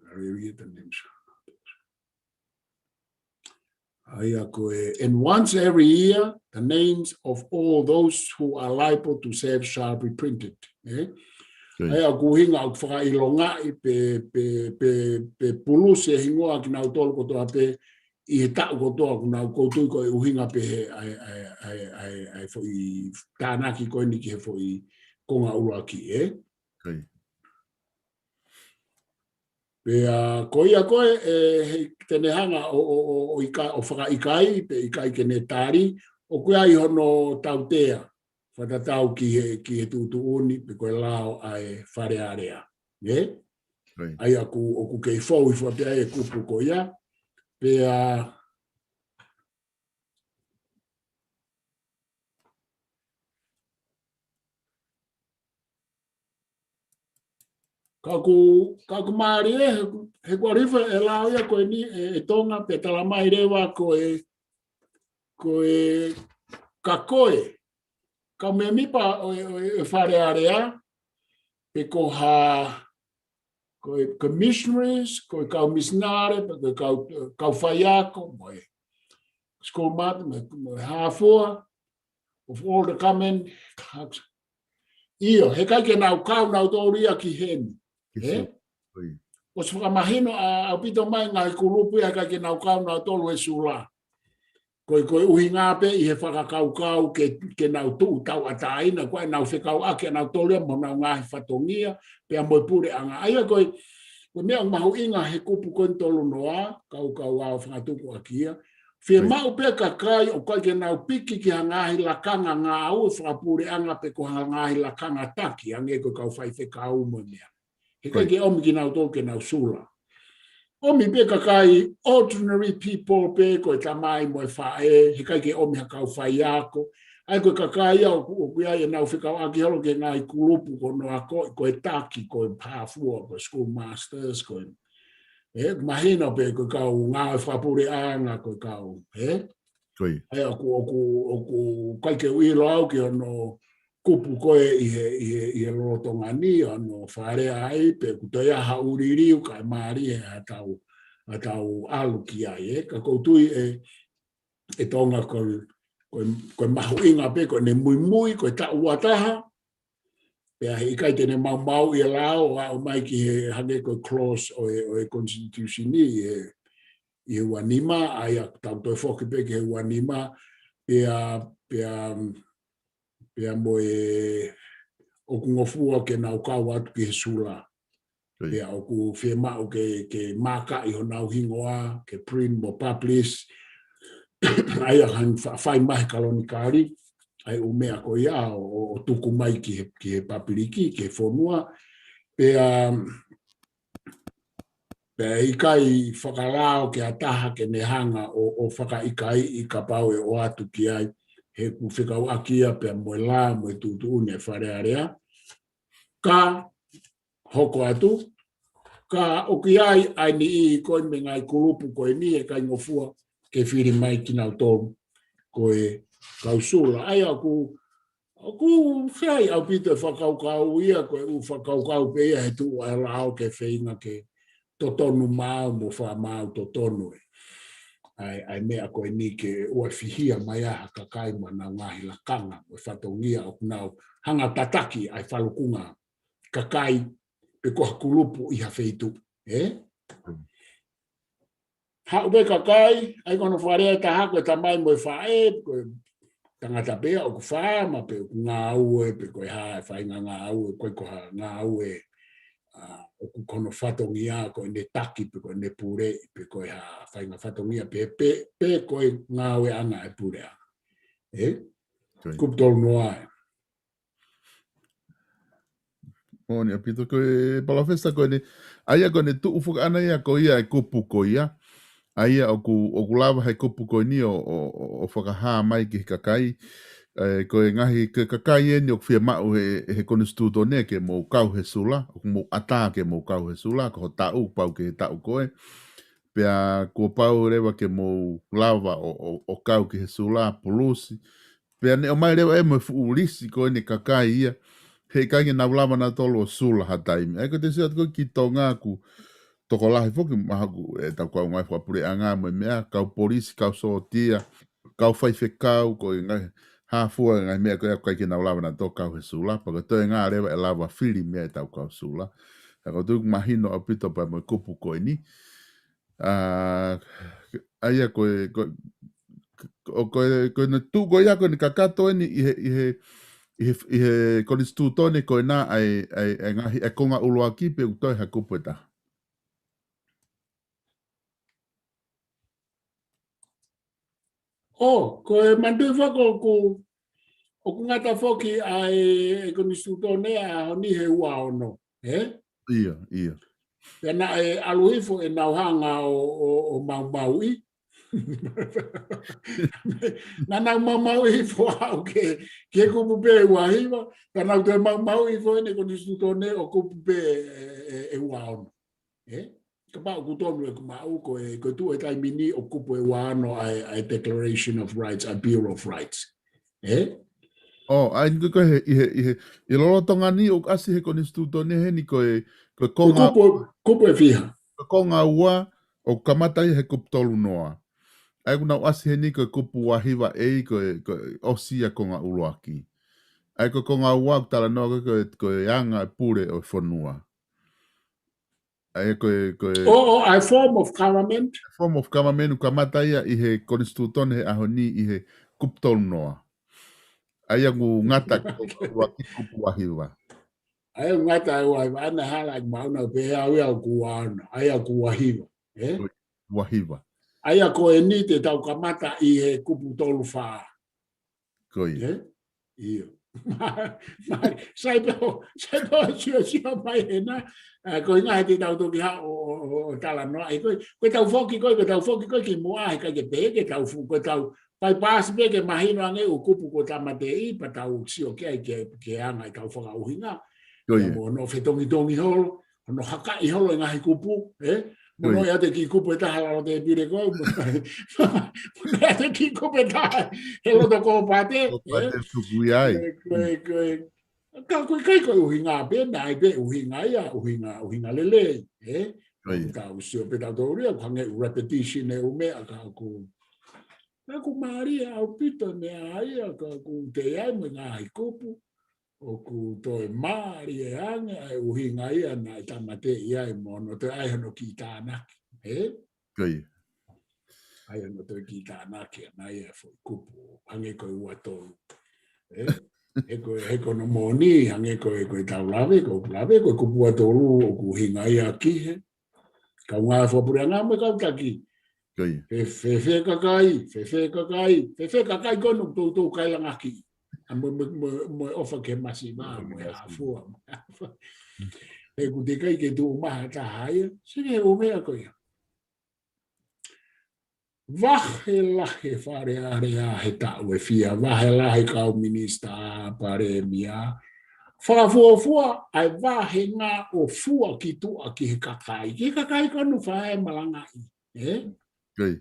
And once every year, the names of all those who are liable to serve shall be printed. Ai a kuhinga au whakailonga i pe puluse hingoa ki nau tolu kotoa pe i he tau kotoa ku nau koutui koe uhinga pe he ai fo i tānaki koe ni ki he fo i konga uraki, Pea koia koe he tenehanga o whakaikai, pe ikai ke ne tāri, o koe ai hono tautea, whatatau ki he tūtu uni, pe koe lao ai wharearea. Ai o ku kei fau i whapea e kupu koia, pea Kaku maari he kua rifa e lao ia koe ni e tonga pe talamai rewa koe kakoe. Ka me mipa e wharearea pe ko koe missionaries, koe kau missionare, pe kau whaiako, moe schoolmat, me hafua, of all the coming. Iyo, he kai ke nau kau nau tōria ki heni. O se whakamahino a pito mai ngai kurupu e kai ke nau kau nau tolu e sula. Koe uhi ngāpe i he whakakau ke nau tuu tau ataina, koe nau whekau ake nau tolu e mo nau ngahi whatongia, pea moe pure anga. Aia koe mea mahu inga he kupu koe tolu noa, kau au whakatuku akia, Fie mau pe kakai o kai ke nau piki ki hangahi lakanga ngā au whakapure anga pe ko hangahi lakanga taki ange ko kau whai whekau mo mea. He kai ke omi ki nau tō ke nau sula. Omi pe kakai ordinary people pe ko e tamai mo e whae, he kai ke omi ha kau whai ako. Ai ko kakai au o kuia e nau whekau aki holo ke ngai kurupu ko noa ko e taki ko e pāfua ko school masters ko e mahina pe ko kau ngā whapure anga ko kau, Koi. Ai oku kai ke uilo au ki ono kupu koe i he lotonga ni, ono wharea ai, pe kutoia hauririu kai maari e atau alu ki ai, ka koutui e tonga koe mahu inga pe, koe ne mui, koe ta uataha, pea he ikai tene mau i lao o mai ki he hane ko clause o e constitution ni i he wanima ai a tau toi whoki pe ki he wanima pea mo o kungofua ke nau kau atu ki he sula pea o ku whiemau ke maka i ho nau hingoa ke print mo publish ai a han whai mahi kalonikari ai umea ko ia o tuku mai ki he papiriki, ki he whonua, Pe ikai whakalao ke ataha ke nehanga o whakaikai I ka pau e o atu ki ai he ku whikau akia pe moe la moe tutu ne wharearea. Ka hoko atu, ka o ki ai ni I koe me ngai kurupu koe ni e kai ngofua ke whiri mai ki nau tōru koe kausula. Ai aku whiai au pito whakaukau ia koe u whakaukau pe ia he tu ai rao ke whainga ke totonu mau mo wha mau totonu e. Ai mea koe ni ke ua whihia mai aha kakai mana ngahi lakanga o whatongia o kunau hanga tataki ai whalukunga kakai pe koha kulupu I hawheitu. Haupe kakai, ai kono wharea ta hako e tamai mo e whae, koe tangata pea o ku whaa, ma pe ngā aue, pe koe haa e whainga ngā aue, koe koha ngā aue, o ku kono whatongia, koe ne taki, pe koe ne pure, pe koe haa whainga whatongia, pe koe ngā aue anga e pure a. Kuptolu noa e. Moni, apito koe palafesta koe ne, aia koe ne tuu whuka ana ia koe ia e kupu koe ia, aia o ku lava hei kupu koe ni o whakahaa mai ki kakai, koe ngahi ke kakai e ni o whia mau he konstituto ne ke mou kau he sula, o mou ata ke mou kau he sula, ko ho tau pau ke he tau koe, pea kua pau rewa ke mou lava o kau ki he sula, polusi, pea ne o mai rewa e mo fuulisi koe ni kakai ia, hei kainge nau lava na tolo o sula ha taimi. Eko te sea koe ki tō ngā ku toko lahi whoki mahaku e tau kau ngai whapure a ngā mo mea, kau polisi, kau sootia, kau whaife kau, koe ngai hāfua ngai mea koe kainge nau lava na tō kau he sula, paka toi ngā rewa e lava whiri mea e tau kau sula. Eko tuku mahino a pito pa mo kupu koe ni. Aia koe na tū koe ia koe ni kakato e ni I he konstitutone koe nā ai ngahi e konga uloa ki pe utoi ha kupu e taha. Koe mandu whako o ku ngata whoki ai konstitutone a honi he ua ono. Ia. Pena e aluhifo e nauhanga o maui. Nana mau I fo au ke kupu pe wahiva kana te mau I fo ne konstitutone o kupu pe e wano ka pa ku tonu e mau ko tu e tai mini o kupu e wano ai Declaration of Rights, a Bill of Rights ai ko he I lolo tonga ni o asi he konstitutone he ni ko konga kupu e fiha konga ua o kamatai he kupu tolu noa. Ai kuna asi he ni koe kupu wahiwa e koe osia konga uloaki. Ai koe konga ua tala noa koe anga pure o whanua. Ai koe... a form of government? A form of government ukamata ia I he konstitutone he aho ni I he kupu tolu noa. Ai angu ngata uloaki kupu wahiwa. Ai ngata wahiwa. Ana hala mauna pe au kuwana. Ai ku wahiwa. Wahiwa. Aia koe ni te tau kamata I he kupu tolu whaa. Koe. Iyo. Saipo sio mai he na. Koe ngā te tau toki ha o tala noa. Koe tau whoki koe ki mua he kai ke peke tau fu. Koe tau pai pāsi peke mahino ange o kupu ko tamate I pa tau sio ke anga I tau whaka uhinga. Koe. No whetongi holo. No haka I holo ngahi kupu. Mono ia te ki kupu e taha o te pire koe. Mono ia te ki kupu e taha he loto ko pate. Koe kai koe uhinga pena, ai pe uhinga ia, uhinga lele. Ka usio pe tau tauria, kange repetition e umea ka ku. Ka ku maria au pito mea aia, ka ku te ai mo ngā hai kupu. O ku toi maari e anga e uhinga ia na I tamate ia e mono te ai hano ki tānaki. Koe. Ai hano te ki tānaki na ia fo kupu. Hange koe ua tolu. He kono moni, hange koe tau lawe, koe kupu ua tolu o ku uhinga ia ki he. Kau ngā whapure ngā me kau taki. Koe. Fefe kakai kono tau kai langaki. Mo ofa ke masi ma mo afua e ku te kai ke tu maha ta haia, sike o mea koia. Wahe lahe whare area he tau e fia, wahe lahe kau minista pare mia. Whakafuafua ai wahe ngā o fua ki tua ki he kakai. Ki kakai kanu whae malangai. Kei.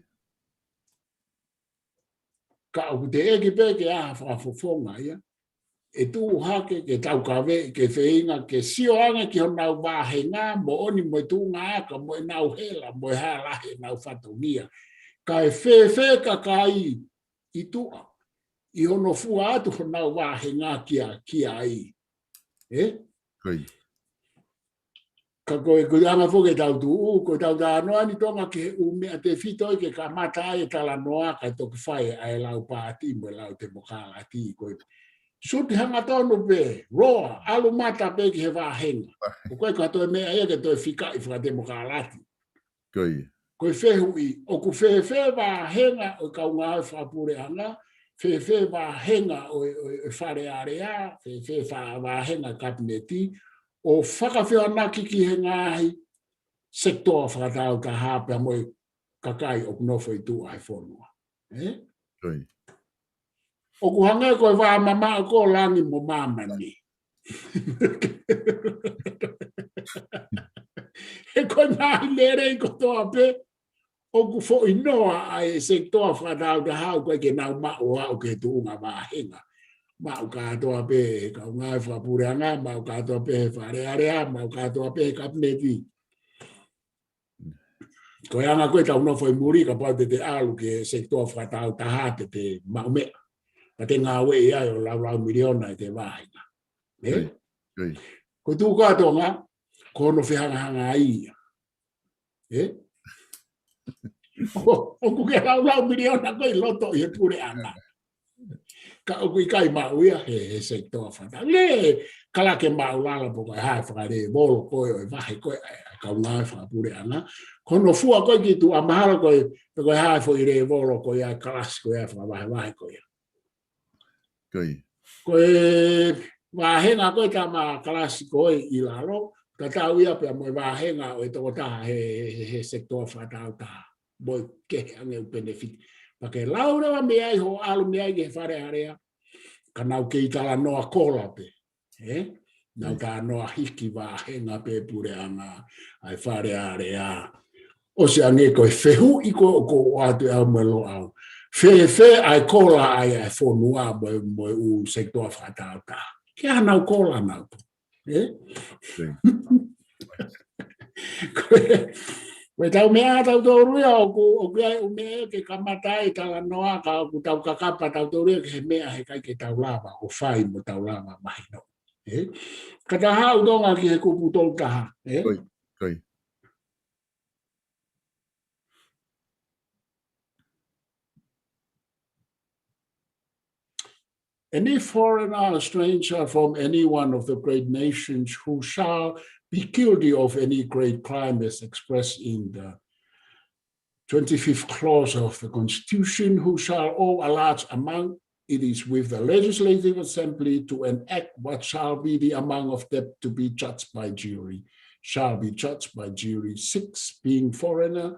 Ka au te eke peke aha whakafuafonga ia. E tu hake ke tau kawe, ke wheinga, ke sioanga ki honau wahe ngā, mo oni mo tu ngā aka, mo e nau hela, mo e haa lahe nau whatongia. Ka e whewhe kakai i tua. I hono fua atu honau wahe ngā kia ai. Kei. Ka koe anga whoke tau tu koe tau tā noa ni tonga ke mea te whitoi ke ka mata e tala noa kai toki whae ai lau pāti mo lau te mokala ti koe. Suti hanga tonu pe, roa, alu mata pe ki he wāhenga. Koe katoe mea e ke toi whika i whakate mokala ti. Kei. Koe whehui, o ku whewhe wāhenga o kaunga e whapure anga, whewhe wāhenga o whare area, whewhe wāhenga kabineti, o whakawhia naki ki he ngāhi sektoa whakatau ka hāpea moi kakai o kunofo i tu ai whonua. Kei. O ku hange koe wā mama o ko langi mo mamani. He koe ngāhi lere i kotoa pe, o ku fo inoa ai sektoa whakatau ka hau koe ke nau mao au ke tuunga wāhenga. Mau katoa pe ka ngai whapureanga, mau katoa pe wharearea, mau katoa pe kabineti. Koe anga koe tau no foi muri ka pau te alu ke sektoa whakatau taha te maumea. Ka te ngā wei ai o lau miliona i te wāhinga. Ko tū katoa ngā, kono whihanga ia. O kuke lau miliona koe loto i he pureanga. Ka o kui kai mauia he sektoa whata. Le, kala ke maulala po kai hae whakare, bolo koe o e wahe koe, kau ngai whakapure ana. Kono fua koe ki tu amahara koe, pe koe hae fo i re bolo koe ai kalasi koe ai whakawahe koe. Kei. Koe wahenga koe ta ma kalasi koe i lalo, ka tau ia pe moe wahenga o e toko taha he sektoa whata au taha. Moe kehe ange u benefit. Pake laura mea i ho alu mea i he whare area, ka nau ke i tala noa kola pe. Nau tā noa hiki wāhenga pe pure anga ai whare area. O se ange koe whehu i ko atu au melo au. Whe ai kola ai whonua moe u sektoa whatau tā. Kia nau kola nau. Koe tau mea tau tōruia o kia o mea ke kamatai tala noa ka o tau kakapa tau tōruia ke he mea he kai ke tau lava o whai mo tau lava mahino. Ka taha u tonga ki he kupu tōu taha. Koi. Any foreigner or stranger from any one of the great nations who shall be guilty of any great crime as expressed in the 25th clause of the Constitution, who shall owe a large amount, it is with the Legislative Assembly to enact what shall be the amount of debt to be judged by jury, shall be judged by jury, 6 being foreigners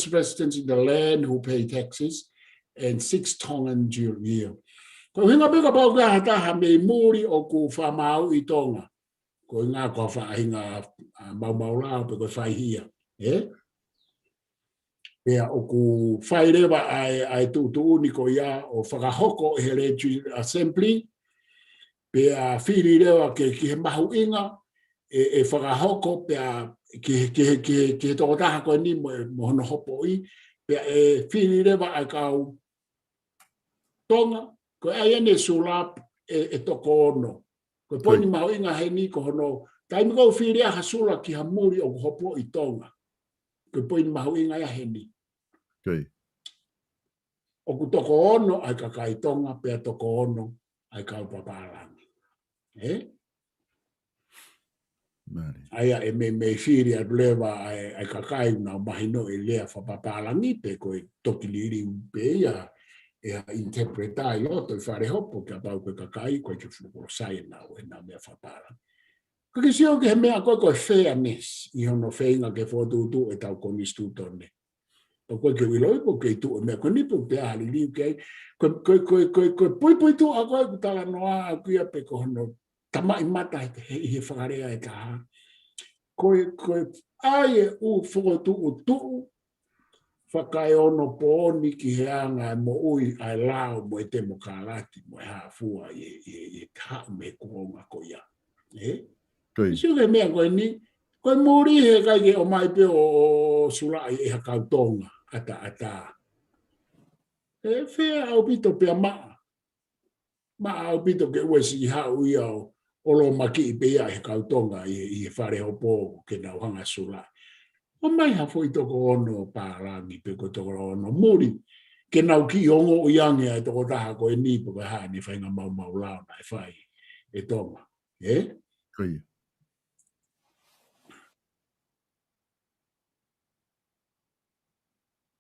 residents in the land who pay taxes, and 6 Tongan jury. Ko hinga beka pau ka hataha me muri o ku whamau I tonga. Ko ngā kua whahinga maumau pe ko whaihia. Pea o ku whairewa ai tūtu uniko ia o whakahoko he Legislative Assembly. Pea whiri rewa ki he mahu inga e whakahoko pea ki he tokotaha koe ni mo hono hopo I. Pea e whiri rewa ai kau tonga, ko ai ane sulap e toko ono. Ko poni mau inga he ni ko hono, taimi kou whiri aha sula ki ha muri o hopo I tonga. Ko poni mau inga ia he ni. O ku toko ono ai kakai tonga, pea toko ono ai kau papalangi. Aia e me whiri a lewa ai kakai una mahino e lea whapapalangi pe ko toki liri pe ia interpretai loto I whare hopo kia pau koe kakai koe te whukoro sai nau e nā mea whapara. Ka sio ke mea ko fairness I hono feinga ke fotu e tau konistu tone. Ko ke wiloi ko ke tu me ko ni po te ali li ke ko pui tu a ko tala noa ku ia pe ko no tama I mata he whakarea e taha. Ko ai u fotu u tu whakai ono pōni ki he anga mo ui ai lao mo e te mo kārati mo e hāfua e tā me kuonga ko ia. Sio ke mea koe ni, koe muri he kai ke o mai pe o sulai e hakautonga ata. Whea au pito pia maa. Maa au pito ke uesi hau ia o lo maki I pe ia he kautonga I whare hopo ke nau hanga sulai. O mai ha foi toko ono pārangi pe ko toko ono muri. Ke nau ki ongo o iange ai toko taha ko e nipo ka haa ni whainga mau lao na e whai e tonga. Koi.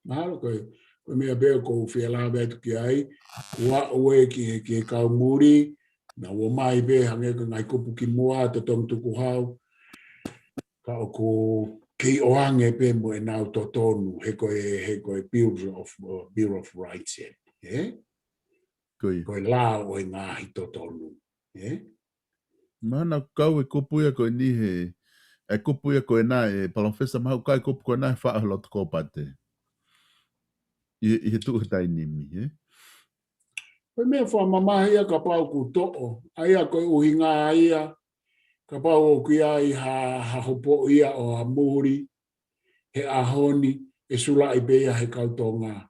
Mahalo ko mea beo ko whia la betu ki ai. Ua oe ki kau muri. Na ua mai be hange ko ngai kupu ki mua te tong tuku hau. Ka o ko ki oange pe mo e nau totonu he koe Bureau of Rights koe la o e ngahi totonu mana kau e kupuia koe ni he e kupuia koe na e palonfesa mahu kai kupu koe na e whaahalo toko pate I he tuhatai nimi koe mea whamamahia ka pau ku to'o aia koe uhinga ia ka pau o ki ai ha hopo ia o a muri, he ahoni, e sula I bea he kautonga.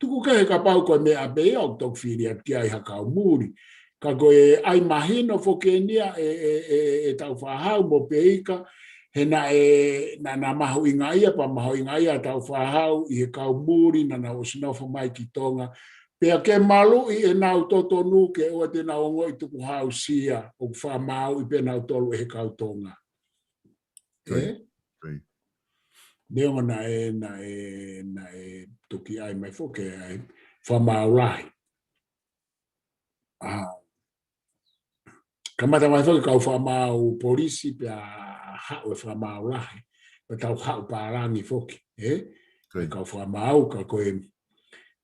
Tuku ka he ka pau koe mea bea o tok whiri at ki ai ha kau muri. Ka koe ai mahino whokenia e tau whahau mo peika, he na mahu inga ia pa mahu inga ia tau whahau I he kau muri, na osinofa mai ki tonga. Pea ke malu I nau totonu ke o te nau ongo I tuku hau sia o whamau I pe nau tolu he kautonga. Neo na e tuki ai mai foke ai whamau lai. Kamata mai foke kau whamau polisi pea hau e whamau lai. Pa tau hau pārangi foke. Kau whamau ka koe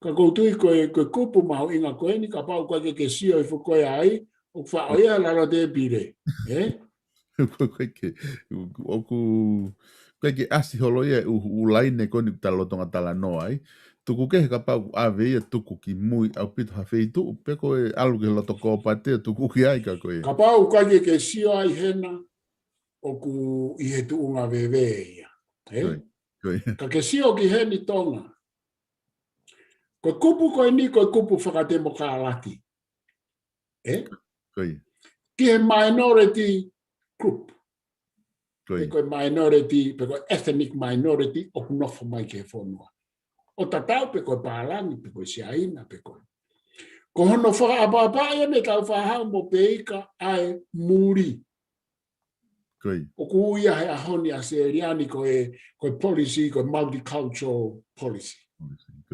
ka koutui koe kupu mahu inga koe ni ka pau koe ke sio I fukoe ai o wha oia laro te pire. Koe ke asi holo ia ulaine koe ni talotonga tala no ai. Tuku ke ka pau ave ia tuku ki mui au pito hawhei tu pe koe alu ke loto ko pate tuku ki ai ka koe. Ka pau koe ke sio ai hena o ku I he tu unga vewe ia. Ka ke sio ki heni tonga. Koe kupu koe ni koe kupu whakatemo kālaki. Ki he minority group. Koe minority, pe koe ethnic minority, o kunofo mai ke whonua. O tatau pe koe pālangi, pe koe siaina, pe koe. Ko hono whakaapapaya me tau whahau mo peika ai muri. O kuia he ahoni a seriani koe policy, koe multicultural policy.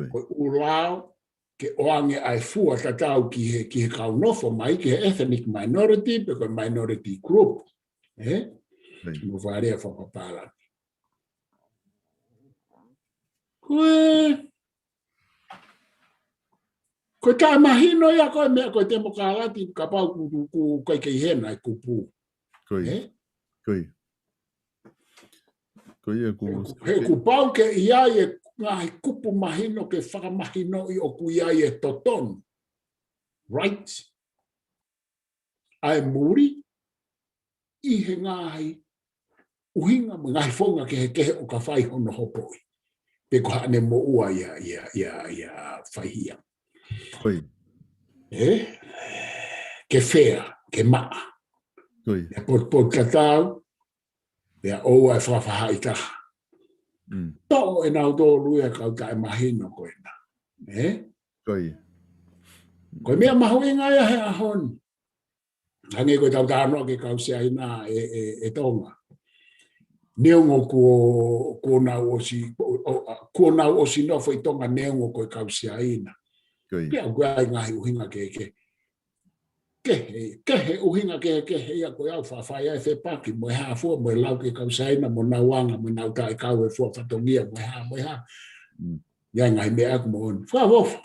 Koe ulao ke oange ai fua tatau ki he kaunofo mai ki he ethnic minority pe koe minority group. Mo wharea whakapala. Koe tā mahino ia koe mea koe te mokalati ka pau ku koe kei hena I kupu. He kupau ke ia ngahi kupu mahino ke whakamahino I o kuia e toton. Right? Ai muri I he ngahi uhinga mo ngahi whonga ke he kehe o ka whai hono hopoi. Pe ko hane mo ua ia whaihia. Ke whea, ke maa. E pot katau, pea oua e whawhahai taha. Tō e nau tō lua kau tae mahino koe na. Koe mea mahu inga ia he ahoni. Hange koe tau tānoa ke kau se aina e tonga. Neongo ko nau osi nofo I tonga neongo koe kau se aina. Pea koe ai ngahi uhinga ke. Kehe uhinga kehe ia ko au whawhai e whepaki mo ha fua mo lau ke kausaina mo nauanga mo nau tae kau e fua whatongia mo ha. Ia ngai mea aku mo on. Wha wofa.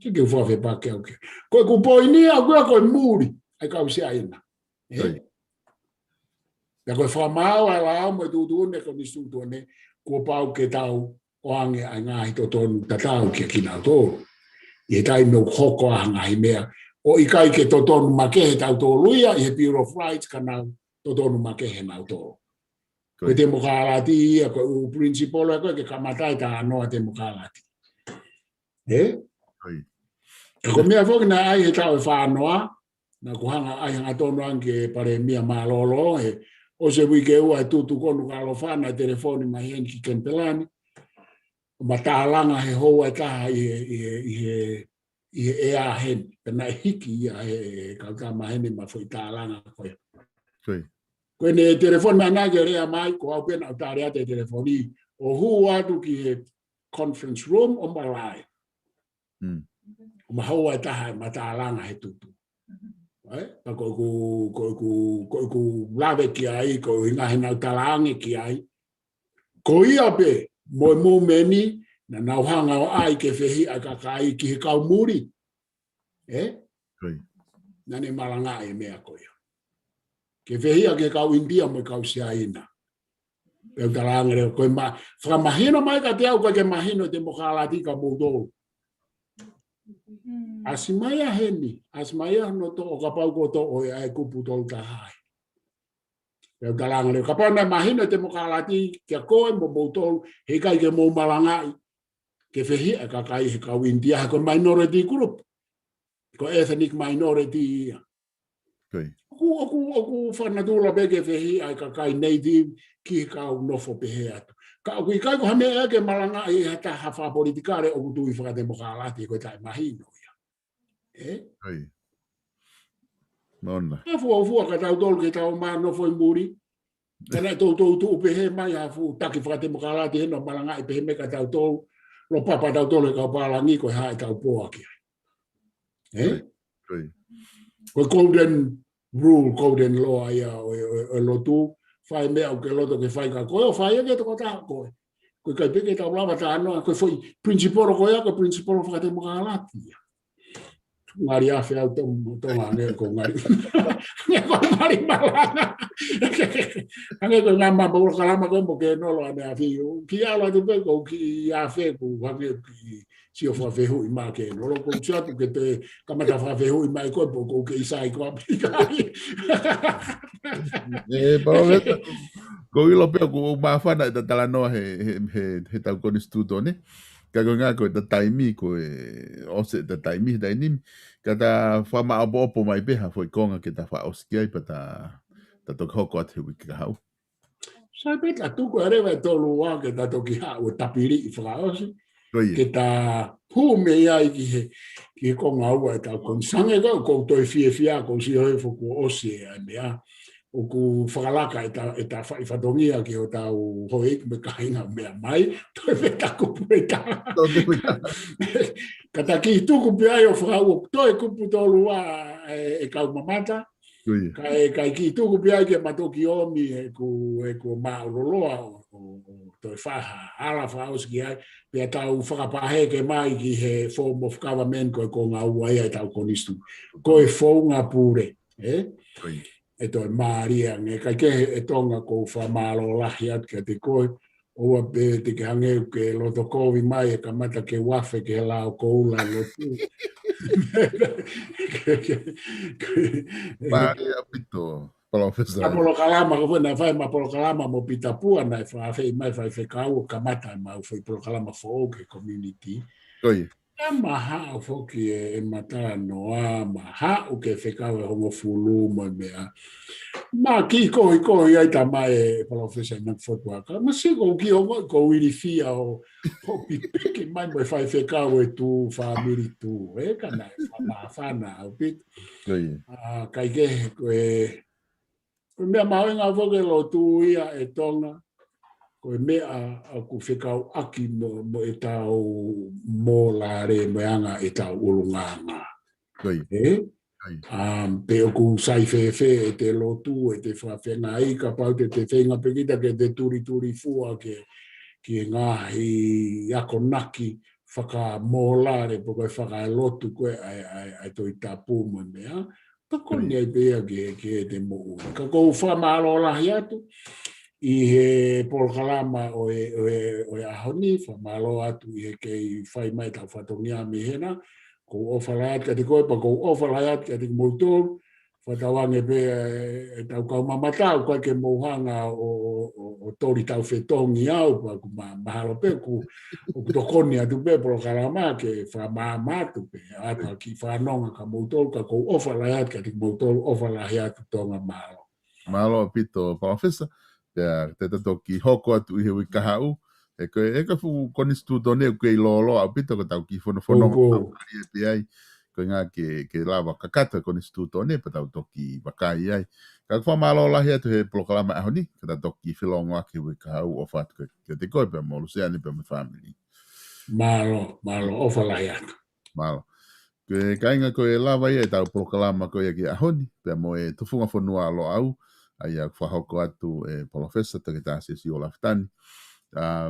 Tiki fua whepaki au ke. Koe ku poini au koe muri. Ai kausaina. Ia koe whamau ai lau mo tutuune ko nisu tuone. Kua pau ke tau oange ai ngahi to tonu tatau kia kina tōru. I tai meu hoko a ngahi mea. O i kai ke totonu makehe tau tō luia, i he Bureau of Rights ka nau totonu makehe nau tō. Koe te mokalati ia, koe u principolo e koe ke kamatai ta anoa te mokalati. E ko mea whoki na ai he tau e whanoa, na kuhanga ai hanga tonu anke pare mia malolo, o se wike ua e tutu konu ka alofana telefoni mai hen ki Kempelani, ma tālanga he hoa e taha i he ea hen, pena hiki ia he kauka mahene ma foi tālanga koe. Koe ne telefoni mai nage rea mai, ko au pena au tārea te telefoni, o hu atu ki he conference room o malai. O mahau e taha ma tālanga he tutu. Ko ku lawe ki ai, ko inga he nau tālange ki ai. Ko ia pe, mo meni, na nauhanga o ai ke whehi a kakai ki he kau muri. Nane malanga e mea koia. Ke whehi a ke kau India mo kau siaina. Peu talanga reo koe whakamahino mai ka te au koe ke mahino te mokalati ka mūtou. Asimaya heni, asimaya no to o kapau ko to o ai kupu tolu tahai. Peu talanga reo, kapau na mahino te mokalati kia koe mo mūtou he kai ke mō malangai. Ke whehi a kakai he kau India, ko minority group, ko ethnic minority. Oku whanatula beke whehi a kakai native ki kau nofo pehe atu. Ka oku i kai ko hame ake malangai he ta hawha politikare o kutu i whakate mokalati ko tai mahino. Nonna. Fua ka tau tolu ke tau maa nofo i muri. Kana tau pehe mai hafu taki whakate mokalati heno malangai pehe me ka tau tolu. Lo papa tau tole ka palangi ko hae tau poa ki. Ko golden rule, golden law ia o lotu, fai mea o ke loto ke fai ka koe, o fai ake toko taha koe. Koe kai peke tau lava ta anoa, koe foi principoro koe ia, koe principoro whakate mga alati ia. Ngari afe au tonga nge ko ngari. Nge ko ngari malanga. Nge ko ngama bolo kalama ko mo ke nolo ane afi. Ki ala tu pe ko ki afe ko wange ki si o fa fehu i ma ke nolo ko chatu ke te kamata fa fehu i mai ko ko ke isai ko aplika. Ko ilo pe ko ma fa na ta la no he ta ko instituto ne. Kago nga ko ta taimi ko o se ta taimi da nim kada fa ma opo mai beha foi konga ke ta fa oskia pa ta to hoko at wi ka hau sai pe ta tu ko areva to luwa ke ta to ki ha o tapiri i fra osi ke ta hu me ya ki ko nga wa ta kon sange ko to fia ko si ho fo ko osi ya o ku whakalaka e ta whaifatongia ki o tau hoik me kainga mea mai, toi weta kupu e ta. Kata ki tuku pe ai o whakau, toi kupu tolu a e kau mamata, kai ki tuku pe ai ke matoki omi e ku mauroloa o toi whaha, ala whaus ki ai, pe tau whakapahe ke mai ki he form of government ko e ko ngā ua e tau konistu. Ko e whaunga pure, e toi Maria, nge kai ke e tonga ko wha malo lahi at ke te koe, oa pe te ke hange ke loto kovi mai e kamata ke wafe ke lao ko ula lotu. Maria pito, professor. Apolo kalama, ko na fai ma polo kalama mo pita pua na fa fai mai fai kau kamata ma fai polo kalama fo ke community. Oi. Maha o foki e mata noa, maha o ke whekau e hongo fulu mo mea. Ma ki kohi ai ta mai e professor na whatuaka. Ma si ko ki hongo ko wiri fia o pipiki mai mo e whai whekau e tu whamiri tu. E kana e whamawhana o pit. Kai ke koe mea maoenga whoke lo tu ia e tonga. Koe mea ku whekau aki mo e tau mō la re meanga e tau urunganga. Pe o ku sai fe te lotu e te whawhenga i ka pau te whenga pekita ke te turi fua ke ngā i ako naki whaka mōlare po koe whaka lotu koe ai toi tapu mo mea. Tako ni ai pea ke te mo. Ka kou whamalo lahi atu i he polokalama o e ahoni, whamalo atu i he kei whai mai tau whatongia mi hena. Ko ofalaiat ka te koe, pa ko ofalaiat ka te moutou, whatawange pe e tau kau mamatau, koe ke mouhanga o tori tau whetongi au, pa ku mahalo pe, ku tokoni atu pe, polo karama ke whamamatu pe, ata ki whanonga ka moutou, ka ko ofalaiat ka te moutou, ofalaiat tonga mahalo. Mahalo pito, Professor, te toki hoko atu i he wikahau, e ka fu konistu tone ko i lolo a pito ko tau ki fono e pe ai ko nga ke lava kakata konistu tone pa tau toki wakai ai ka fa malo la he tu he proklama a honi ka toki filongo aki we ka o fat ko te ko pe mo se ani pe me family malo o fa la ya malo ke ka nga ko e lava ia tau proklama ko ia ki a honi pe mo e tu funga fonua lo au ai a fa hoko atu e professor te ta se si o laftani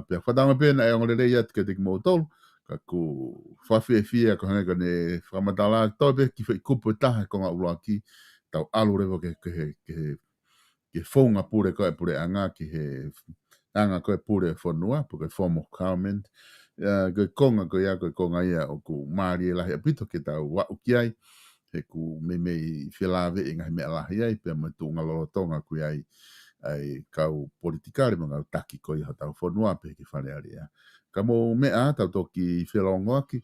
pe whatanga pēna e ngore rei atu ke te motol ka ku whawhiawhia ko hanga ne whamatala tau pe ki whai kupu taha ko ngā ula ki tau alu rewa ke whaunga pure koe pure anga ki he anga koe pure whanua po ke formal comment koe konga koe ia koe konga ia o ku maari e lahi apito ke tau wau ki ai he ku mei whilawe e ngahi mea lahi ai pe me tu ngalolotonga koe ai ai kau politikari mga taki ko i hatau whanua pe ki whare area. Ka mo mea tau toki whelongo aki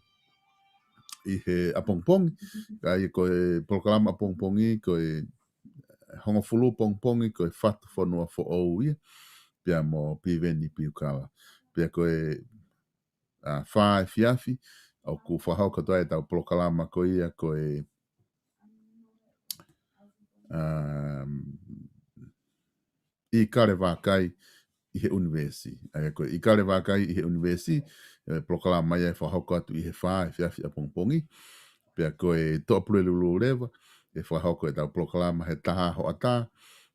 i he apongpongi, ka i koe proklama apongpongi, koe hongofulu apongpongi, koe whatu whanua fo ou ia, pia mo piveni piukala. Pia koe whae fiafi, au ku whahau katoa e tau proklama ko ia, koe i kare wākai i he universi. I kare wākai i he universi, proklama mai e whahauka atu i he whae whiawhi a pongpongi. Pea koe tōpure lulu rewa, e whahauka e tau proklama he taha ho ata,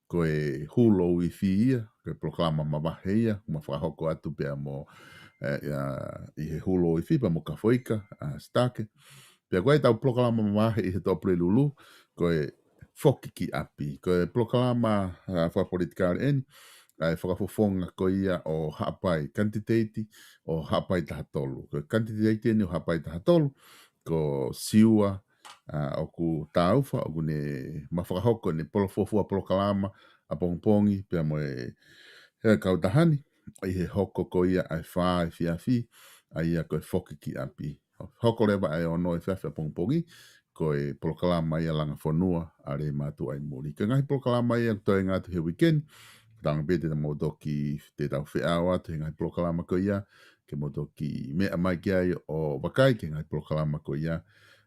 koe hulo i whiia, koe proklama mawahe ia, ma whahauka atu pea mo i he hulo i whipa mo kawhoika, stake. Pea koe tau proklama mawahe i he tōpure lulu, koe foki ki api. Ko e proklama whapolitikari eni, ai whakafofonga ko ia o hapai kantiteiti o hapai tahatolu. Ko kantiteiti eni o hapai tahatolu, ko siua o ku taufa, o ku ne mawhakahoko ne polofofua proklama a pongpongi, pia mo e kautahani, ai he hoko ko ia ai whae fiafi, ai ia ko e foki ki api. Hoko rewa ai ono e fiafi a pongpongi, ko e proklama ia langa whanua a re mātu ai mori. Ka ngahi proklama ia toi ngātu he weekend, tanga pete ta motoki te tau whiau atu he ngahi proklama ko ia, ke motoki mea mai ki ai o wakai ke ngahi proklama ko ia,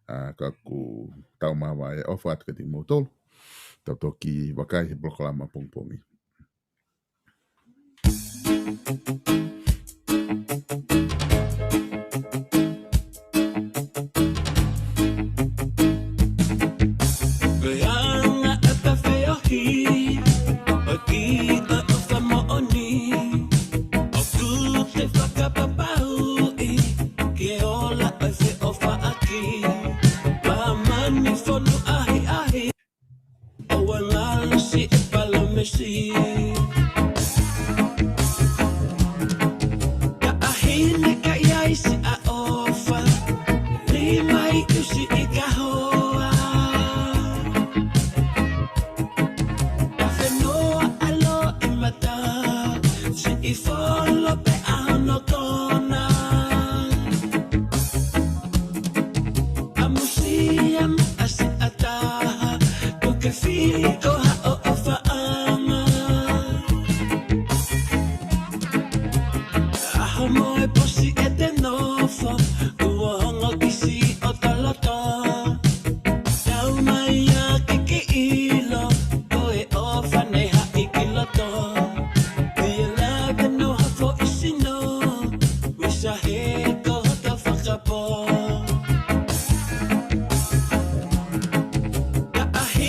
ka ku tau mawa e ofa atu ka te motolo, tau toki wakai he proklama pongpongi.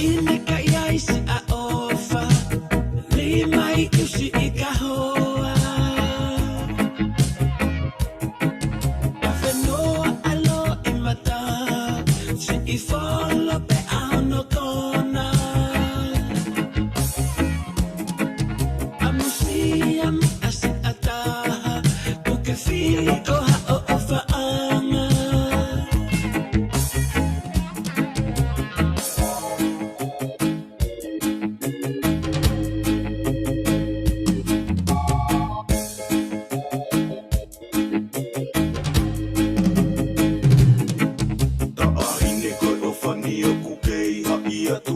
Ine ka iai si a ofa, li mai kusi I ka hoa. A whenua alo I mata, si I wholo pe ano kona. A museum a si a taha, puke whili ko ha o whaanga. Ta'ahine koe o whani o kukei ha'i atu